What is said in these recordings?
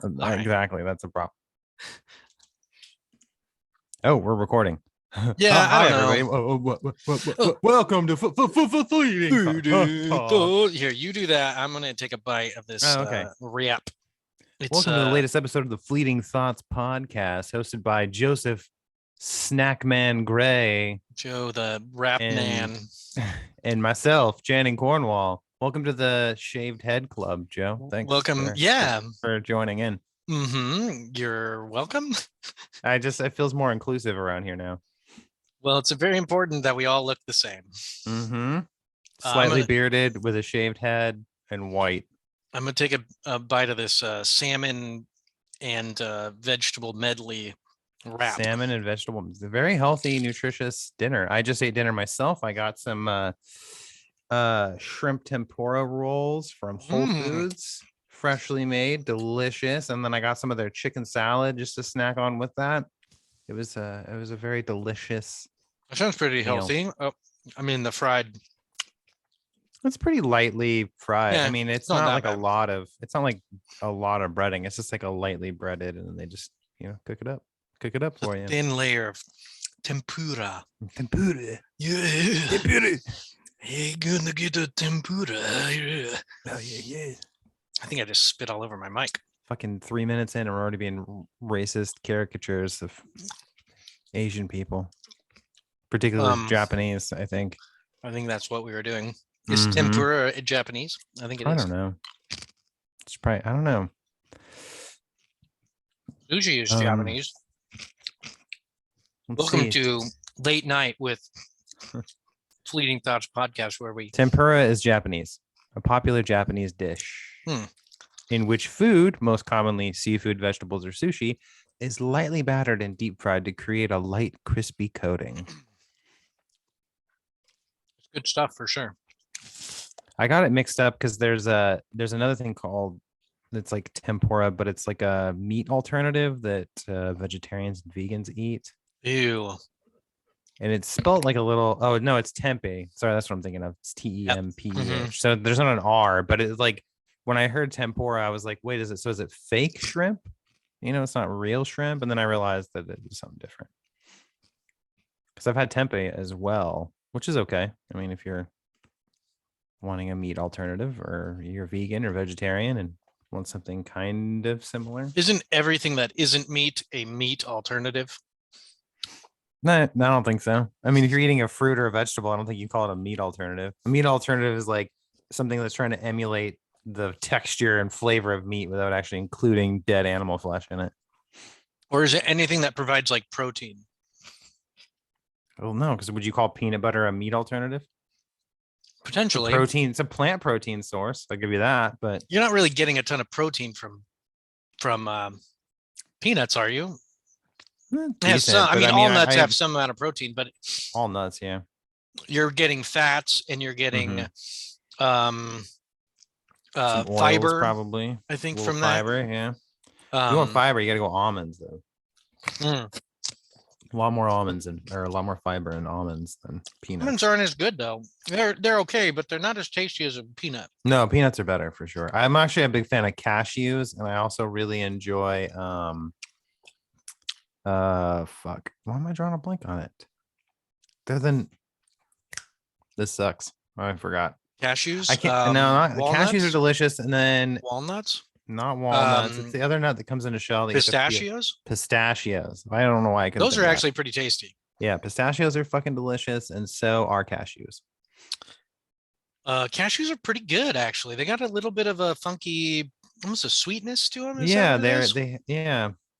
right. Exactly. That's a problem. Oh, we're recording. Yeah, I Hi, don't everybody. know. Welcome to Fleeting Thoughts. Here, you do that. I'm gonna take a bite of this Oh, okay. wrap. It's Welcome to the latest episode of the Fleeting Thoughts podcast, hosted by Joseph Snackman Gray, Joe, the rap man, and myself, Channing Cornwall. Welcome to the Shaved Head Club, Joe. Thanks. Welcome. For joining in. You're welcome. It feels more inclusive around here now. Well, it's very important that we all look the same. Slightly bearded with a shaved head and white. I'm gonna take a bite of this salmon and vegetable medley wrap. Salmon and vegetable. It's a very healthy, nutritious dinner. I just ate dinner myself. I got some shrimp tempura rolls from Whole Foods, freshly made, delicious. And then I got some of their chicken salad just to snack on with that. It was a very delicious. That sounds pretty healthy. Oh, I mean the fried. It's pretty lightly fried. Yeah, I mean, it's not like bad. a lot of breading. It's just like a lightly breaded, and then they just cook it up for you. Thin layer of tempura. Tempura. Yeah. Tempura. Hey, gonna get a tempura. Yeah. Oh yeah. I think I just spit all over my mic. Fucking 3 minutes in, and we're already being racist caricatures of Asian people, particularly Japanese. I think that's what we were doing. Is tempura Japanese? I think it is. I don't know. It's probably, I don't know. Sushi is Japanese. Welcome to Late Night with Fleeting Thoughts podcast, where we... Tempura is Japanese, a popular Japanese dish in which food, most commonly seafood, vegetables, or sushi, is lightly battered and deep fried to create a light, crispy coating. It's good stuff for sure. I got it mixed up because there's another thing called, it's like tempura, but it's like a meat alternative that vegetarians and vegans eat. Ew. And it's spelled like a little, oh no, it's tempeh. Sorry, that's what I'm thinking of. It's TEMPE. So there's not an R, but it's like, when I heard tempura, I was like, wait, is it fake shrimp? It's not real shrimp. And then I realized that it was something different. Because I've had tempeh as well, which is okay. I mean, if you're wanting a meat alternative, or you're vegan or vegetarian and want something kind of similar. Isn't everything that isn't meat a meat alternative? No, I don't think so. I mean, if you're eating a fruit or a vegetable, I don't think you call it a meat alternative. A meat alternative is like something that's trying to emulate the texture and flavor of meat without actually including dead animal flesh in it. Or is it anything that provides like protein? Well, no, because would you call peanut butter a meat alternative? Potentially. Protein. It's a plant protein source. I'll give you that, but you're not really getting a ton of protein from peanuts, are you? Decent, all nuts have some amount of protein, but all nuts, yeah. You're getting fats and you're getting fiber, probably. I think from fiber, that. Yeah. If you want fiber, you got to go almonds though. A lot more almonds or a lot more fiber in almonds than peanuts. Almonds aren't as good though. They're okay, but they're not as tasty as a peanut. No, peanuts are better for sure. I'm actually a big fan of cashews, and I also really enjoy fuck. Why am I drawing a blank on it? This sucks. I forgot. Cashews? I can't. Cashews are delicious, and then walnuts. Not walnuts. It's the other nut that comes in a shell. Pistachios? Pistachios. I don't know why. Those are actually pretty tasty. Yeah, pistachios are fucking delicious, and so are cashews. Cashews are pretty good, actually. They got a little bit of a funky, almost a sweetness to them.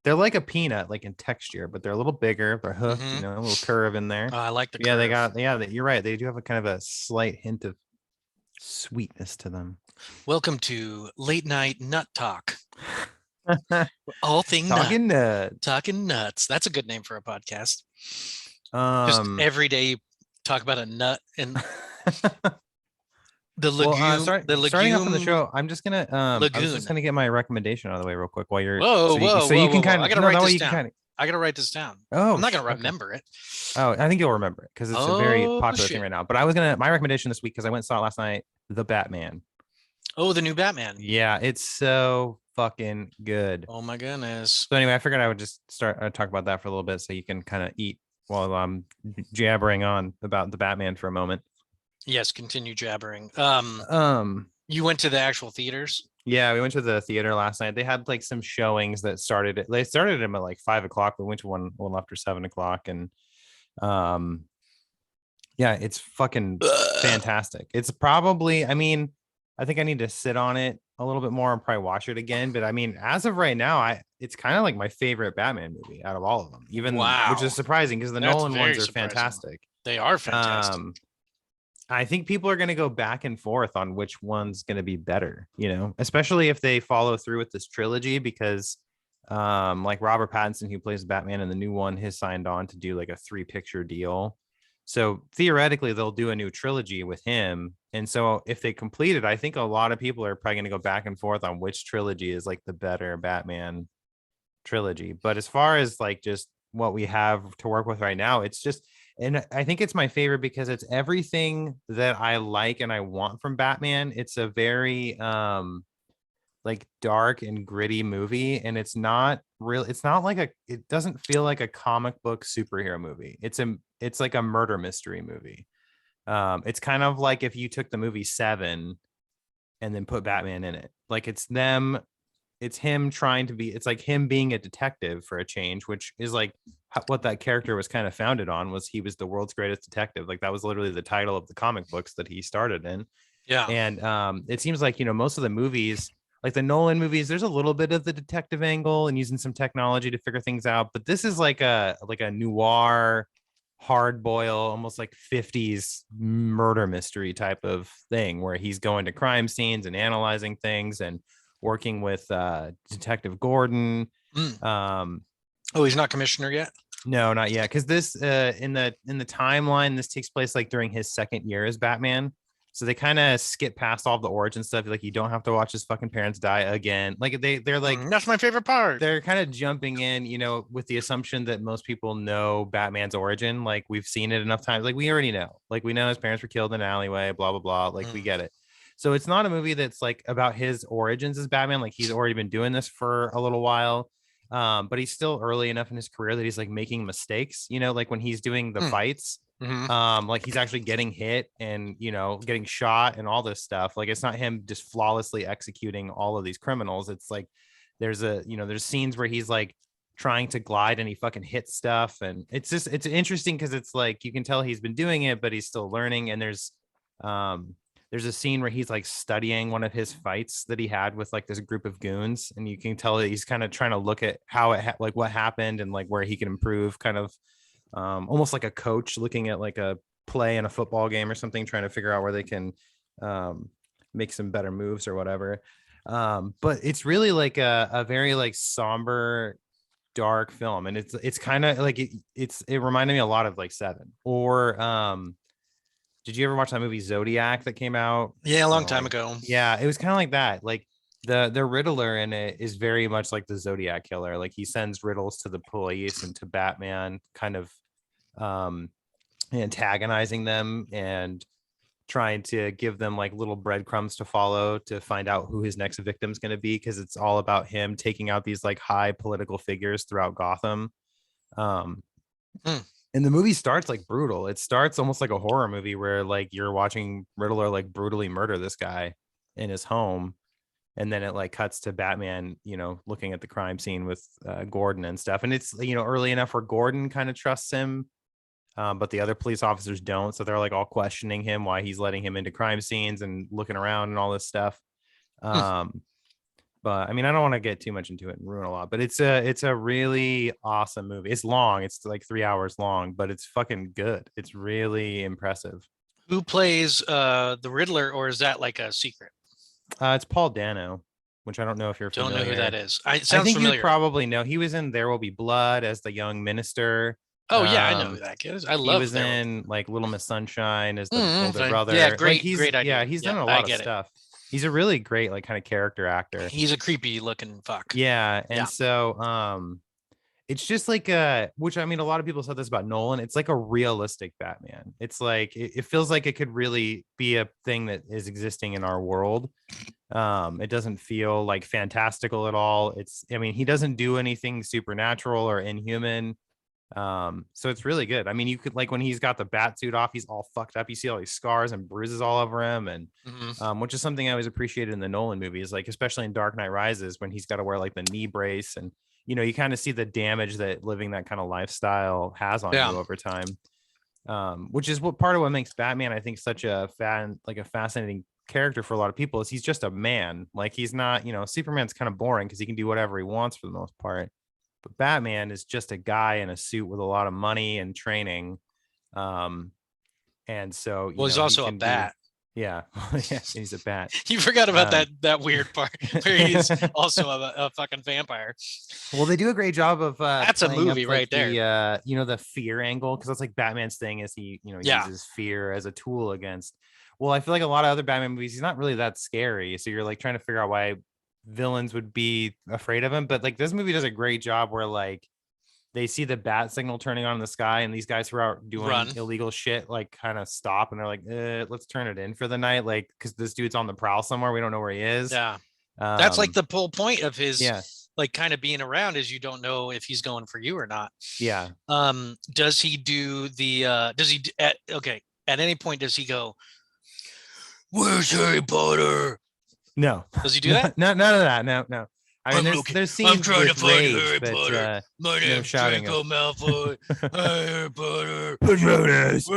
They're like a peanut, like in texture, but they're a little bigger. They're hooked, a little curve in there. I like the curve. You're right. They do have a kind of a slight hint of sweetness to them. Welcome to Late Night Nut Talk. All thing talking nuts. Talking nuts. That's a good name for a podcast. Just every day talk about a nut and the legume. Starting off on the show, I'm just gonna I was just gonna get my recommendation out of the way real quick while you're you can kind of I gotta write this down. I gotta write this down. Oh, I'm not gonna remember it. Oh, I think you'll remember it because it's a very popular thing right now. But my recommendation this week, because I went and saw it last night, The Batman. Oh, the new Batman. Yeah, it's so fucking good. Oh my goodness. So anyway, I figured I would just start talk about that for a little bit, so you can kind of eat while I'm jabbering on about the Batman for a moment. Yes, continue jabbering. You went to the actual theaters? Yeah, we went to the theater last night. They had like some showings that started. They started them at like 5 o'clock. We went to one a little after 7 o'clock, and um, yeah, it's fucking fantastic. It's probably, I mean, I think I need to sit on it a little bit more and probably watch it again. But I mean, as of right now, it's kind of like my favorite Batman movie out of all of them, even which Wow. is surprising because the That's Nolan very ones are surprising. fantastic. They are fantastic. I think people are going to go back and forth on which one's going to be better, you know, especially if they follow through with this trilogy, because like Robert Pattinson, who plays Batman in the new one, has signed on to do like a 3-picture deal. So theoretically, they'll do a new trilogy with him. And so if they complete it, I think a lot of people are probably going to go back and forth on which trilogy is like the better Batman trilogy. But as far as like just what we have to work with right now, it's just, and I think it's my favorite because it's everything that I like and I want from Batman. It's a very like dark and gritty movie, and it's not real. It's not like it doesn't feel like a comic book superhero movie. It's like a murder mystery movie. It's kind of like if you took the movie Seven and then put Batman in it. Like it's him trying to be, it's like him being a detective for a change, which is like what that character was kind of founded on. Was he was the world's greatest detective. Like that was literally the title of the comic books that he started in. Yeah. And it seems like, you know, most of the movies, like the Nolan movies, there's a little bit of the detective angle and using some technology to figure things out, but this is like a noir, hard boil, almost like 50s murder mystery type of thing where he's going to crime scenes and analyzing things and working with Detective Gordon. Oh, he's not commissioner yet? No, not yet. Because this in the timeline, this takes place like during his second year as Batman. So they kind of skip past all the origin stuff. Like you don't have to watch his fucking parents die again. Like they're like that's my favorite part. They're kind of jumping in, you know, with the assumption that most people know Batman's origin. Like we've seen it enough times. Like we already know. Like we know his parents were killed in an alleyway. Blah blah blah. Like we get it. So it's not a movie that's like about his origins as Batman. Like he's already been doing this for a little while. But he's still early enough in his career that he's like making mistakes, you know, like when he's doing the fights, like he's actually getting hit and, you know, getting shot and all this stuff. Like it's not him just flawlessly executing all of these criminals. It's like there's scenes where he's like trying to glide and he fucking hits stuff. And it's interesting because it's like you can tell he's been doing it, but he's still learning. And there's a scene where he's like studying one of his fights that he had with like this group of goons, and you can tell that he's kind of trying to look at how it like what happened and like where he can improve, kind of almost like a coach looking at like a play in a football game or something, trying to figure out where they can make some better moves or whatever. But it's really like a very like somber, dark film, and it's kind of like it reminded me a lot of like Seven or did you ever watch that movie Zodiac that came out? Yeah, a long time ago. Yeah, it was kind of like that. Like the Riddler in it is very much like the Zodiac killer. Like he sends riddles to the police and to Batman, kind of antagonizing them and trying to give them like little breadcrumbs to follow to find out who his next victim is going to be, because it's all about him taking out these like high political figures throughout Gotham. And the movie starts like brutal. It starts almost like a horror movie where like you're watching Riddler like brutally murder this guy in his home. And then it like cuts to Batman, you know, looking at the crime scene with Gordon and stuff. And it's, you know, early enough where Gordon kind of trusts him, but the other police officers don't. So they're like all questioning him, why he's letting him into crime scenes and looking around and all this stuff. But I mean, I don't want to get too much into it and ruin a lot, but it's a really awesome movie. It's long. It's like 3 hours long, but it's fucking good. It's really impressive. Who plays the Riddler, or is that like a secret? It's Paul Dano, which I don't know if you're familiar. Don't know who that is. I think familiar. You probably know. He was in There Will Be Blood as the young minister. Oh yeah, I know who that kid is. I love. He was in like Little Miss Sunshine as the older brother. Yeah, great, like, great idea. Yeah, he's done a lot of stuff. He's a really great like kind of character actor. He's a creepy looking fuck. Yeah, and so it's just like which I mean, a lot of people said this about Nolan. It's like a realistic Batman. It's like it feels like it could really be a thing that is existing in our world. It doesn't feel like fantastical at all. It's, I mean, he doesn't do anything supernatural or inhuman. So it's really good. I mean, you could, like, when he's got the bat suit off, he's all fucked up. You see all these scars and bruises all over him, and Mhm. which is something I always appreciated in the Nolan movies, like especially in Dark Knight Rises when he's got to wear like the knee brace, and you kind of see the damage that living that kind of lifestyle has on Yeah. you over time. Which is what part of what makes Batman, I think, such a like a fascinating character for a lot of people, is he's just a man. Like, he's not, Superman's kind of boring because he can do whatever he wants for the most part. But Batman is just a guy in a suit with a lot of money and training. Um, and so, Well, he's he also a can do, bat. yeah, yeah, he's a bat. You forgot about Um, that weird part where he's also a fucking vampire. Well, they do a great job of That's a playing up movie like right there. the the fear angle, because that's like Batman's thing, is he Yeah. uses fear as a tool against. Well, I feel like a lot of other Batman movies, he's not really that scary, so you're like trying to figure out why villains would be afraid of him. But like this movie does a great job where like they see the bat signal turning on in the sky, and these guys who are doing Run. illegal shit like kind of stop, and they're like, let's turn it in for the night, like because this dude's on the prowl somewhere, we don't know where he is. Yeah. That's like the whole point of his yeah like kind of being around, is you don't know if he's going for you or not. yeah Does he do the does he at any point does he go, "Where's Harry Potter"? No. Does he do that? No. I mean, there's scenes I'm trying to with find rage, Harry but Potter. My name's shouting Draco of Malfoy. Harry Potter. Patronus.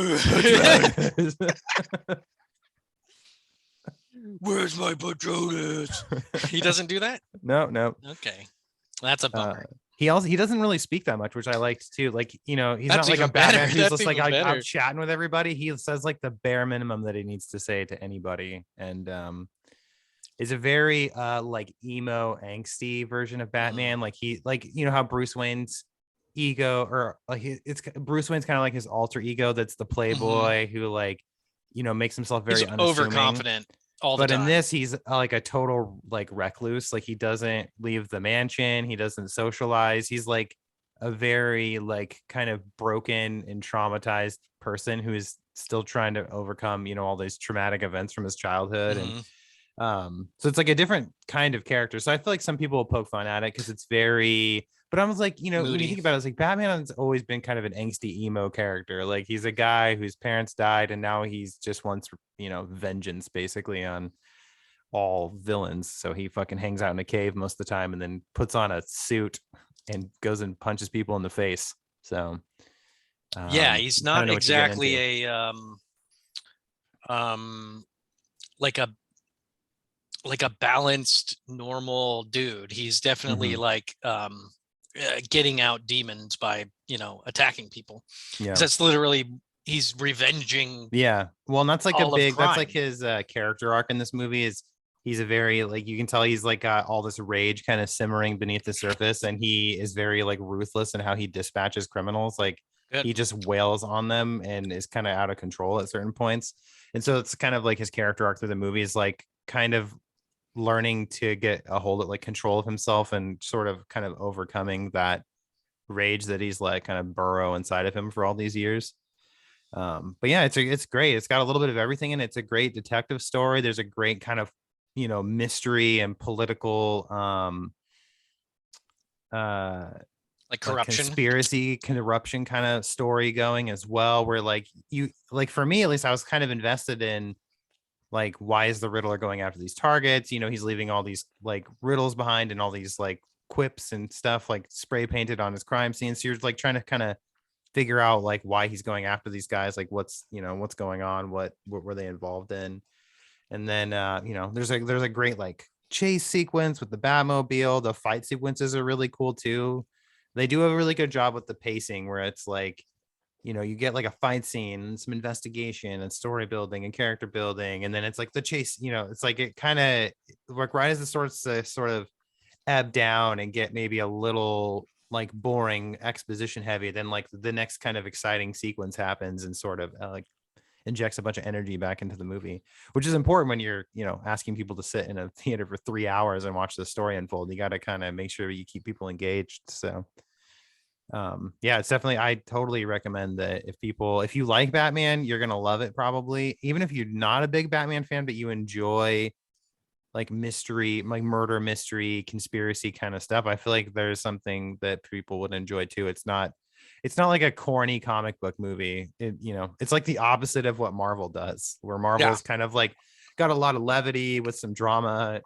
Where's my Patronus? He doesn't do that? No. Okay. That's a bummer. He doesn't really speak that much, which I liked too. Like, he's That's not like a even Batman better. who's That's just like even out better. chatting with everybody. He says like the bare minimum that he needs to say to anybody, and is a very like emo angsty version of Batman. Like he, like, how Bruce Wayne's ego, or like it's Bruce Wayne's kind of like his alter ego that's the playboy who like makes himself very He's unassuming, overconfident all the but time. in this he's like a total like recluse. Like, he doesn't leave the mansion, he doesn't socialize, he's like a very like kind of broken and traumatized person who is still trying to overcome all these traumatic events from his childhood. And so it's like a different kind of character. So I feel like some people will poke fun at it because it's very, but I was like, when you Moody. think about it, it's like Batman's always been kind of an angsty emo character. Like, he's a guy whose parents died, and now he's just wants, vengeance basically on all villains. So he fucking hangs out in a cave most of the time, and then puts on a suit and goes and punches people in the face. So yeah, he's not exactly a like a balanced normal dude. He's definitely like getting out demons by attacking people. Yeah, that's literally, he's revenging. Yeah, well, and that's like a big, that's like crime. his character arc in this movie. Is he's a very, like, you can tell he's like got all this rage kind of simmering beneath the surface, and he is very like ruthless in how he dispatches criminals. Like, Good. he just wails on them and is kind of out of control at certain points. And so it's kind of like his character arc through the movie is like kind of learning to get a hold of like control of himself, and sort of kind of overcoming that rage that he's like kind of burrow inside of him for all these years. But yeah, it's great. It's got a little bit of everything in it. It's a great detective story. There's a great kind of mystery and political like corruption, conspiracy, corruption kind of story going as well, where like for me at least, I was kind of invested in like, why is the Riddler going after these targets? He's leaving all these like riddles behind, and all these like quips and stuff like spray painted on his crime scene. So you're like trying to kind of figure out like why he's going after these guys, like what's going on, what were they involved in. And then there's a great like chase sequence with the Batmobile. The fight sequences are really cool too. They do a really good job with the pacing, where it's like you get like a fight scene and some investigation and story building and character building, and then it's like the chase. It's like it kind of like right as it starts to sort of ebb down and get maybe a little like boring exposition heavy, then like the next kind of exciting sequence happens and sort of like injects a bunch of energy back into the movie, which is important when you're asking people to sit in a theater for 3 hours and watch the story unfold. You got to kind of make sure you keep people engaged. So Yeah, it's definitely, I totally recommend that. If you like Batman, you're gonna love it probably, even if you're not a big Batman fan but you enjoy like mystery, like murder mystery, conspiracy kind of stuff. I feel like there's something that people would enjoy too. It's not like a corny comic book movie. It's like the opposite of what Marvel does, where Yeah. Marvel's kind of like got a lot of levity with some drama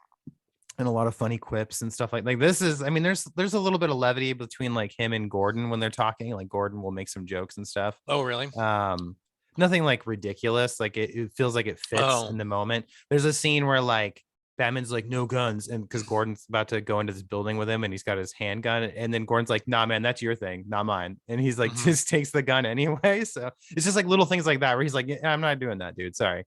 and a lot of funny quips and stuff like this is, I mean, there's a little bit of levity between like him and Gordon when they're talking. Like Gordon will make some jokes and stuff. Oh, really? um Nothing like ridiculous, like it feels like it fits Oh. in the moment. There's a scene where like Batman's like no guns, and because Gordon's about to go into this building with him and he's got his handgun, and then Gordon's like, nah man, that's your thing, not mine, and he's like Mhm. just takes the gun anyway. So it's just like little things like that where he's like, yeah, I'm not doing that, dude, sorry.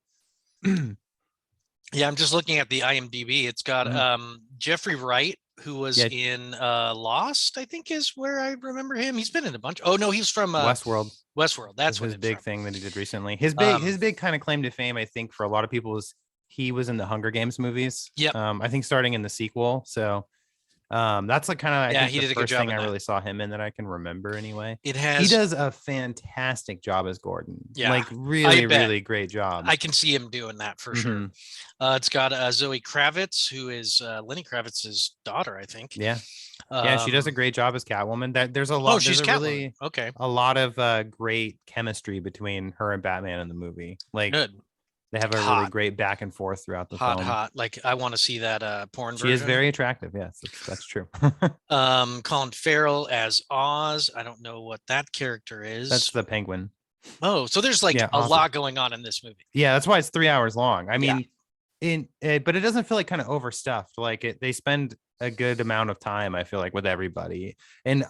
Yeah, I'm just looking at the IMDb. It's got Mhm. Jeffrey Wright, who was Yeah, in Lost, I think is where I remember him. He's been in a bunch. Oh no, he's from Westworld Westworld. was That's what his it's big from. thing that he did recently. His big Um, his big kind of claim to fame, I think, for a lot of people is he was in the Hunger Games movies. yep. I think starting in the sequel. So that's like kind of, I Yeah, think, he the did a good first job thing in I that. really saw him in that I can remember anyway. It He has, does a fantastic job as Gordon. yeah, Like I really, bet really great job. I can see him doing that for sure. Hmm. It's got Zoe Kravitz, who is Lenny Kravitz's daughter, I think. Yeah. Yeah, she does a Um, great job as Catwoman. That oh, there's she's a Catwoman. really Okay, a lot of great chemistry between her and Batman in the movie. Like good. they have a really Hot, great back and forth throughout the hot, film. hot. Like I want to see that porn She is version. very attractive. Yes, that's true. Colin Farrell as Oz. I don't know what that character That's is. the Penguin. Oh, so there's like Yeah, a Ozzy. lot going on in this movie. Yeah, that's why it's 3 hours long. I Yeah. mean, but it doesn't feel like kind of overstuffed. Like they spend a good amount of time, I feel like, with everybody. And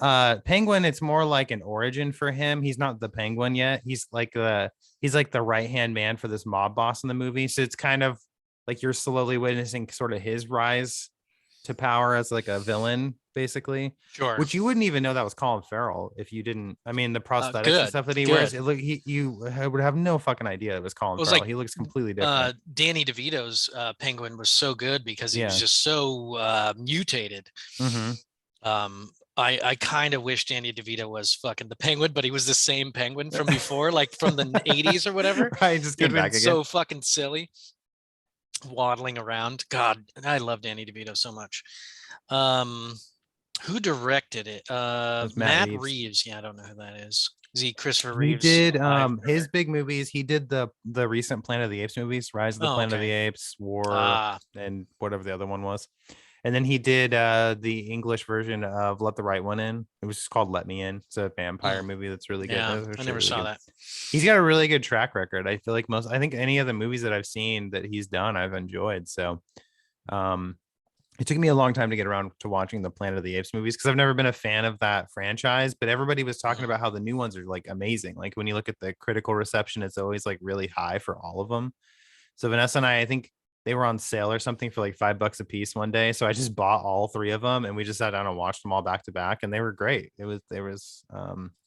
Penguin, it's more like an origin for him. He's not the Penguin yet. He's like the right hand man for this mob boss in the movie. So it's kind of like you're slowly witnessing sort of his rise to power as like a villain, basically. Sure. Which you wouldn't even know that was Colin Farrell if you didn't. I mean, the prosthetics and Good. stuff that he wears, Good. it look you would have no fucking idea it was Colin It was Farrell. like He looks completely different. Danny DeVito's Penguin was so good because he was Yeah. just so mutated. Mm-hmm. I kind of wish Danny DeVito was fucking the Penguin, but he was the same Penguin from before, like from the 80s or whatever. Right, just It'd came been back again. so fucking silly, waddling around. God, I love Danny DeVito so much. Um, who directed it? That's Matt Matt Reeves. Reeves. Yeah, I don't know who that is. Is he Christopher He Reeves? did Alive? his big movies. He did the recent Planet of the Apes movies, Rise of the Oh, Planet of the okay. Apes, War, Ah, and whatever the other one was. And then he did the English version of Let the Right One In. It was just called Let Me In. It's a vampire movie that's really good. yeah, That's I actually never really saw good. that. He's got a really good track record. I feel like I think any of the movies that I've seen that he's done, I've enjoyed. So um it took me a long time to get around to watching the Planet of the Apes movies because I've never been a fan of that franchise, but everybody was talking Mhm. about how the new ones are like amazing. Like when you look at the critical reception, it's always like really high for all of them. So Vanessa and I think they were on sale or something for like $5 a piece one day. So I just bought all three of them and we just sat down and watched them all back to back, and they were great. They were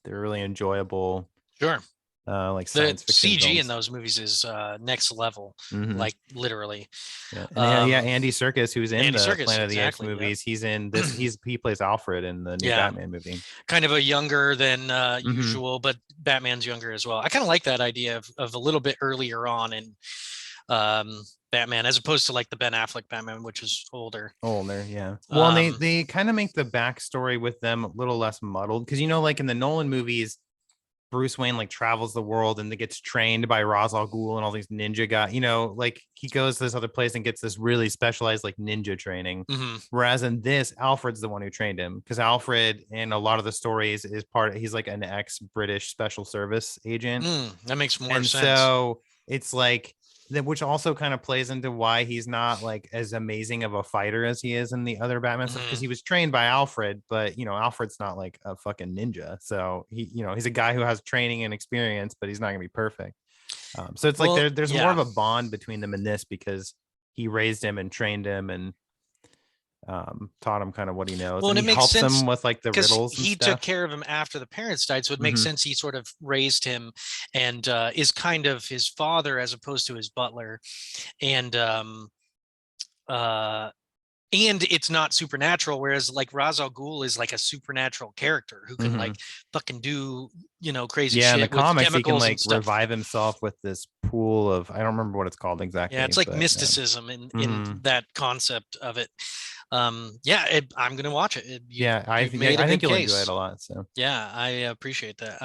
really enjoyable, Sure. like The science fiction CG in films. those movies is next level, Hmm. like literally. Yeah, and yeah, Um, Andy Serkis, who's in Andy the Serkis, Planet of the Apes exactly. Yep. movies, he's in this. He plays Alfred in the new Yeah, Batman movie. kind of a younger than Hmm. usual, but Batman's younger as well. I kind of like that idea of a little bit earlier on in Batman, as opposed to like the Ben Affleck Batman, which is older. Older, yeah. Well, and Um, they kind of make the backstory with them a little less muddled because like in the Nolan movies, Bruce Wayne like travels the world and gets trained by Ra's al Ghul and all these ninja guys. Like he goes to this other place and gets this really specialized like ninja training. mhm. Whereas in this, Alfred's the one who trained him because Alfred in a lot of the stories is he's like an ex-British special service agent. That makes more And sense. so it's like that, which also kind of plays into why he's not like as amazing of a fighter as he is in the other Batman stuff, because Mhm. he was trained by Alfred, but Alfred's not like a fucking ninja. So he's a guy who has training and experience, but he's not gonna be perfect. So it's like Well, there's more yeah. of a bond between them in this because he raised him and trained him and taught him kind of what he knows, Well, and and he it makes helps sense him with like the because riddles and he took stuff. care of him after the parents died, so it makes Hmm. sense he sort of raised him and is kind of his father as opposed to his butler. And uh and it's not supernatural, whereas like Ra's al Ghul is like a supernatural character who can Hmm. like fucking do, crazy Yeah, in the shit with comics, he can chemicals like and stuff. revive himself with this pool of, I don't remember what it's called Yeah, exactly, it's like but mysticism in mhm. that concept of it. Yeah, I'm gonna watch it. Yeah, You've made a I think good you'll enjoy it case. a lot. So Yeah, I appreciate that.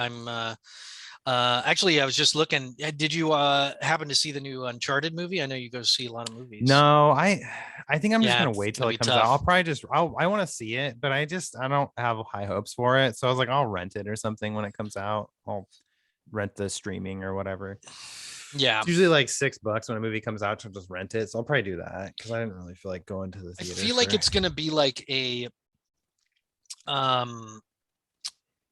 Actually, I was just looking. Did you happen to see the new Uncharted movie? I know you go see a lot of movies. no, I think I'm just Yeah, gonna it's wait gonna till it be comes out. tough. I'll probably I want to see it, but I don't have high hopes for it. So I was like, I'll rent it or something when it comes out. I'll rent the streaming or whatever. Yeah, It's usually like $6 when a movie comes out to just rent it. So I'll probably do that because I didn't really feel like going to the I theater feel like for. it's gonna be um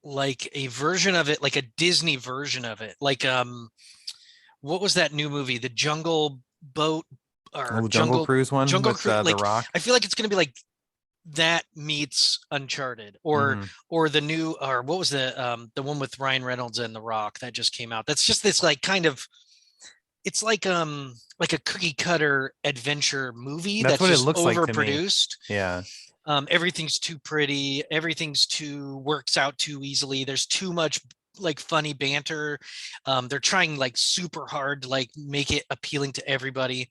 like a version of it, like a Disney version of it. Like what was that new movie? The Jungle Boat or Oh, Jungle Cruise one Jungle with Cruise. The Like Rock. I feel like it's gonna be like that meets Uncharted, Hmm. or the new, or what was the one with Ryan Reynolds and The Rock that just came out. That's just this like kind of, it's like a cookie cutter adventure movie That's that's what it just looks like to me. overproduced. Yeah. Everything's too pretty, everything's too works out too easily, there's too much like funny banter. They're trying like super hard to like make it appealing to everybody.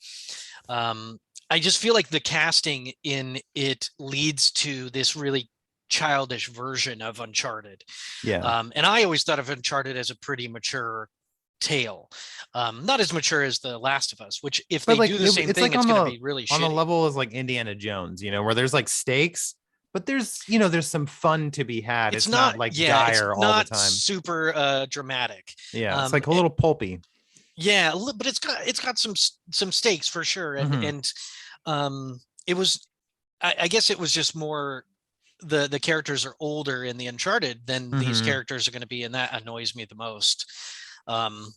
um, I just feel like the casting in it leads to this really childish version of Uncharted. Yeah. And I always thought of Uncharted as a pretty mature tale. Not as mature as The Last of Us, which if But they like do the same it's thing, like it's going to be really on the shitty. level as like Indiana Jones, where there's like stakes, but there's some fun to be had. It's It's not, not like yeah, it's dire all the not time. super dramatic. Yeah, it's Um, like a little pulpy. yeah, but it's got some stakes for sure, Hmm. and it was, I guess it was just more, the characters are older in the Uncharted than these Hmm. characters are going to be, and that annoys me the most. Um,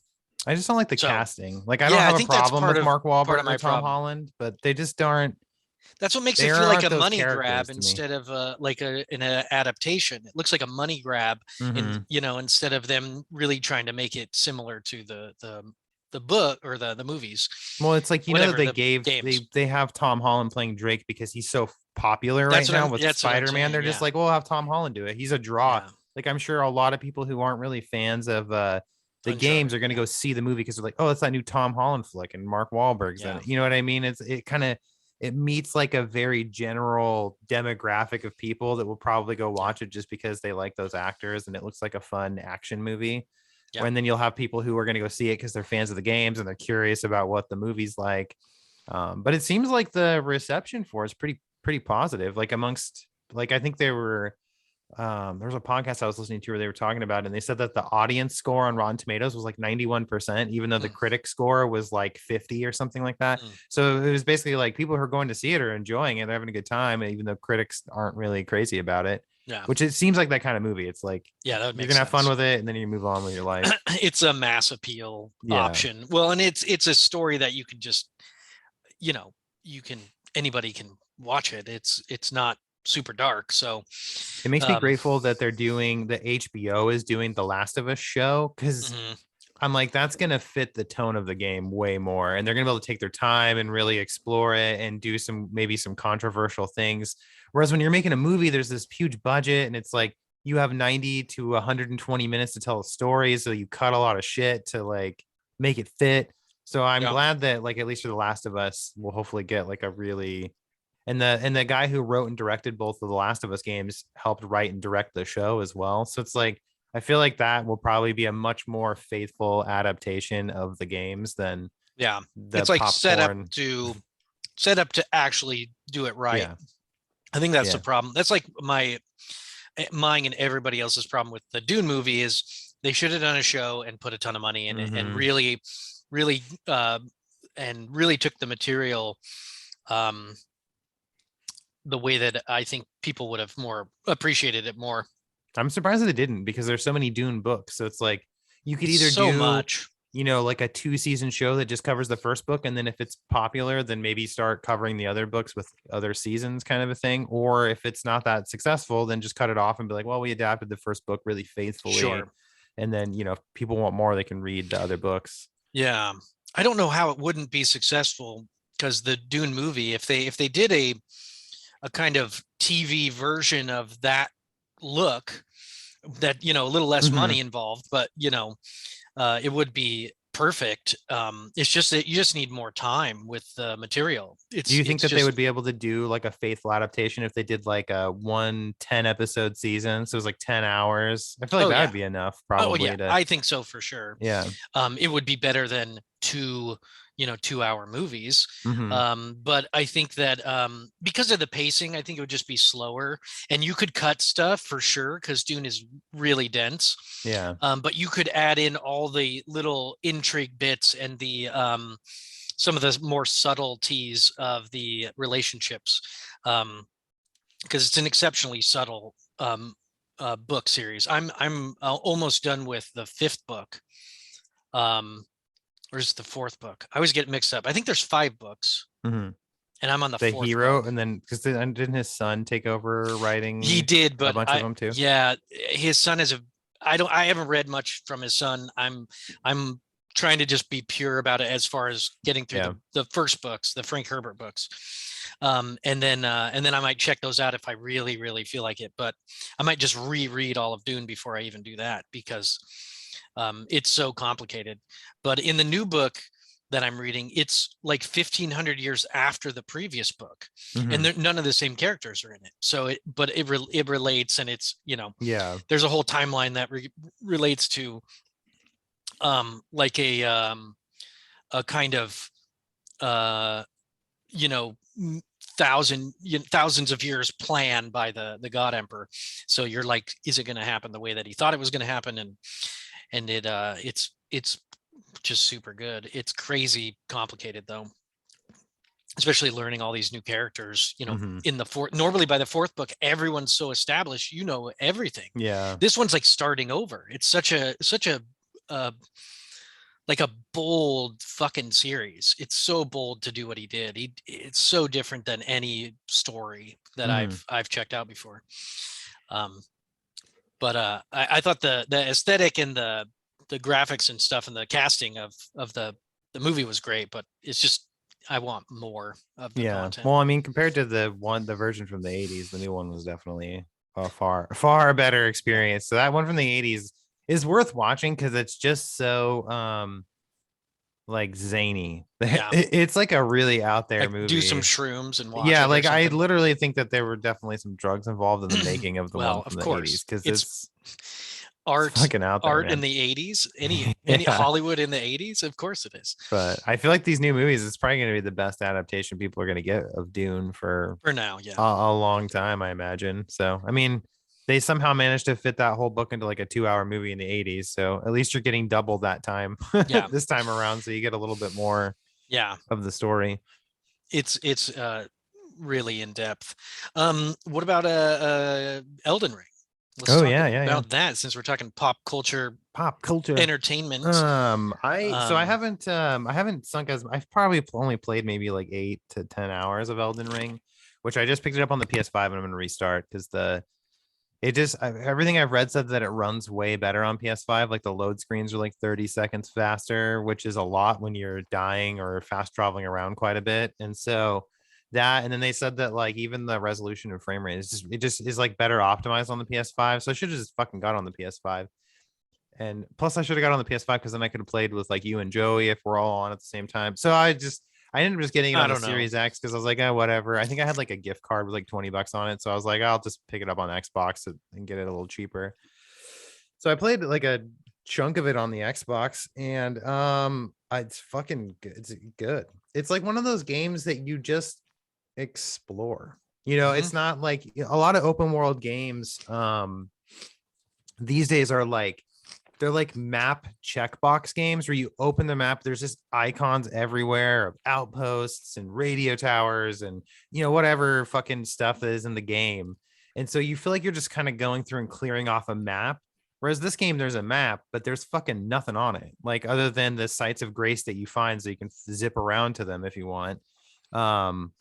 I just don't like the so casting. Like I don't yeah, I have a think that's problem with Mark part of Wahlberg or my Tom problem. Holland, but they just aren't. That's what makes it They feel like aren't a those money characters grab to me. instead of like an adaptation. It looks like a money grab, in Hmm. instead of them really trying to make it similar to the book or the movies, Well, it's like that whatever, they the gave games. they have Tom Holland playing Drake because he's so popular right now with That's what I'm Spider-Man. saying. They're just Yeah, like, well, we'll have Tom Holland do it. He's a draw. yeah. Like I'm sure a lot of people who aren't really fans of the games Uncharted. are going to Yeah, go see the movie because they're like, oh, it's that new Tom Holland flick and Mark Wahlberg's in yeah, it. You know what I mean? It kind of it meets like a very general demographic of people that will probably go yeah, watch it just because they like those actors and it looks like a fun action movie. yeah. And then you'll have people who are going to go see it because they're fans of the games and they're curious about what the movie's like. But it seems like the reception for it's pretty positive. Like amongst like I think there was a podcast I was listening to where they were talking about it, and they said that the audience score on Rotten Tomatoes was like 91%, even though the Mm, critic score was like 50 or something like that. mm. So it was basically like people who are going to see it are enjoying it, they're having a good time, even though critics aren't really crazy about it. Yeah, Which it seems like that kind of movie. It's like yeah. That would you're make gonna have fun sense. with it, and then you move on with your life. It's a mass appeal Yeah, option. Well, and it's a story that you can just, you know, you can anybody can watch it. It's not super dark. So, it makes me um, grateful that the HBO is doing the Last of Us show because mhm, I'm like, that's going to fit the tone of the game way more. And they're going to be able to take their time and really explore it and do maybe some controversial things. Whereas when you're making a movie, there's this huge budget and it's like you have 90 to 120 minutes to tell a story. So you cut a lot of shit to like make it fit. So I'm yeah, glad that like, at least for The Last of Us, we'll hopefully get like a really, and the guy who wrote and directed both of the Last of Us games helped write and direct the show as well. So it's like I feel like that will probably be a much more faithful adaptation of the games than yeah. the It's like popcorn. set up to actually do it right. Yeah, I think that's the yeah. problem. That's like mine and everybody else's problem with the Dune movie is they should have done a show and put a ton of money in it and Hmm. really, uh, and really took the material um, the way that I think people would have more appreciated it more. I'm surprised that it didn't because there's so many Dune books. So it's like you could It's either so do, much. like a 2-season show that just covers the first book, and then if it's popular, then maybe start covering the other books with other seasons, kind of a thing. Or if it's not that successful, then just cut it off and be like, well, we adapted the first book really faithfully, Sure. and then if people want more, they can read the other books. Yeah. I don't know how it wouldn't be successful because the Dune movie, if they did a kind of TV version of that look, that, you know, a little less Mhm. money involved, but, you know, it would be perfect. It's just that you just need more time with the material. Do you think It's that they would just, be able to do like a faithful adaptation if they did like a 1 10 episode season? So it was like 10 hours. I feel like oh that yeah, would be enough oh yeah, probably to, I think so for sure. yeah. It would be better than two, you know, 2 hour movies. Hmm. But I think that because of the pacing, I think it would just be slower, and you could cut stuff for sure because Dune is really dense. Yeah. But you could add in all the little intrigue bits and the some of the more subtleties of the relationships, because it's an exceptionally subtle book series. I'm almost done with the fifth book. Or is it the fourth book? I always get mixed up. I think there's 5 books, Hmm. and I'm on the The fourth hero, book. and then because didn't his son take over He writing did, a but bunch of them too? yeah, his son is a, I haven't read much from his son. I'm trying to just be pure about it as far as getting through Yeah. the first books, the Frank Herbert books. And then I might check those out if I really, really feel like it. But I might just reread all of Dune before I even do that, because it's so complicated. But in the new book that I'm reading, it's like 1500 years after the previous book, Hmm. and none of the same characters are in it. So it relates, and it's, you know, Yeah. there's a whole timeline that relates to like a kind of uh you know, thousands of years plan by the God Emperor. So you're like, is it going to happen the way that he thought it was going to happen? And it's just super good. It's crazy complicated though, especially learning all these new characters, you know, Hmm. in the fourth. Normally by the fourth book everyone's so established, you know, everything. Yeah. This one's like starting over. It's such a uh, like a bold fucking series. It's so bold to do what he did. It's so different than any story that Hmm. I've checked out before. um but I thought the aesthetic and the graphics and stuff and the casting of the movie was great, but it's just, I want more of the Yeah. content. Well, I mean, compared to the version from the 80s, the new one was definitely a far better Yeah, experience. So that one from the 80s is worth watching because it's just so like zany. yeah, It's like a really out there like do some movie. shrooms and watch Yeah, it or like I something. literally think that there were definitely some drugs involved in the making of the one Well, from of the 80s course, because it's it's art fucking out there, art in man. the 80s. Any Yeah. Hollywood in the 80s, of course it is. But I feel like these new movies, it's probably going to be the best adaptation people are going to get of Dune for For now, yeah. a long time, I imagine. So, I mean, they somehow managed to fit that whole book into like a 2 hour movie in the 80s. So at least you're getting double that time Yeah, this time around. So you get a little bit more yeah, of the story. it's really in depth. What about Elden Ring? Let's Oh, talk yeah, yeah, yeah. about that, since we're talking pop culture Pop culture. entertainment. Um, I haven't sunk as I've probably only played maybe like 8 to 10 hours of Elden Ring, which I just picked it up on the PS5 and I'm gonna restart because everything I've read said that it runs way better on PS5. Like the load screens are like 30 seconds faster, which is a lot when you're dying or fast traveling around quite a bit. And so that, and then they said that like even the resolution and frame rate it just is like better optimized on the PS5. So I should have just fucking got on the PS5. And plus, I should have got on the PS5 because then I could have played with like you and Joey if we're all on at the same time. So I ended up just getting it I on the don't know. Series X because I was like, oh, whatever. I think I had like a gift card with like $20 on it. So I was like, I'll just pick it up on Xbox and get it a little cheaper. So I played like a chunk of it on the Xbox and it's fucking good. It's good. It's like one of those games that you just explore. You know, Hmm. it's not like a lot of open world games these days are like they're like map checkbox games where you open the map, there's just icons everywhere of outposts and radio towers and whatever fucking stuff that is in the game. And so you feel like you're just kind of going through and clearing off a map. Whereas this game, there's a map, but there's fucking nothing on it, like other than the sites of grace that you find, so you can zip around to them if you want. Um,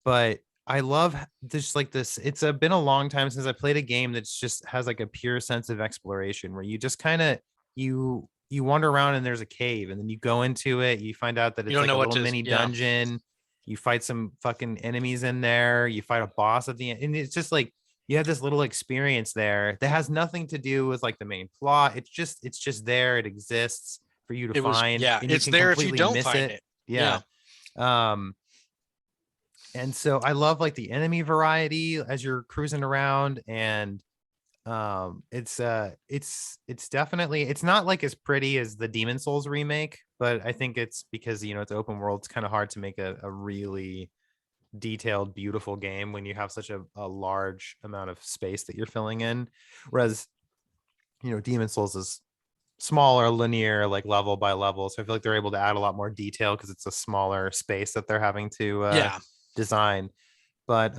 but I love this like this. Been a long time since I played a game that's just has like a pure sense of exploration where you just kind of you wander around and there's a cave and then you go into it, you find out that You it's don't like know a what little to. mini Yeah. dungeon You fight some fucking enemies in there. You fight a boss at the end, and it's just like you have this little experience there that has nothing to do with like the main plot. It's just there. It exists for you to It was, find, yeah, and you it's can there if you completely don't miss find it. it. Yeah. Yeah. Um, and so I love like the enemy variety as you're cruising around, and it's definitely, it's not like as pretty as the Demon Souls remake, but I think it's because it's open world. It's kind of hard to make a really detailed, beautiful game when you have such a large amount of space that you're filling in. Whereas, Demon Souls is smaller, linear, like level by level. So I feel like they're able to add a lot more detail because it's a smaller space that they're having to Yeah. design. But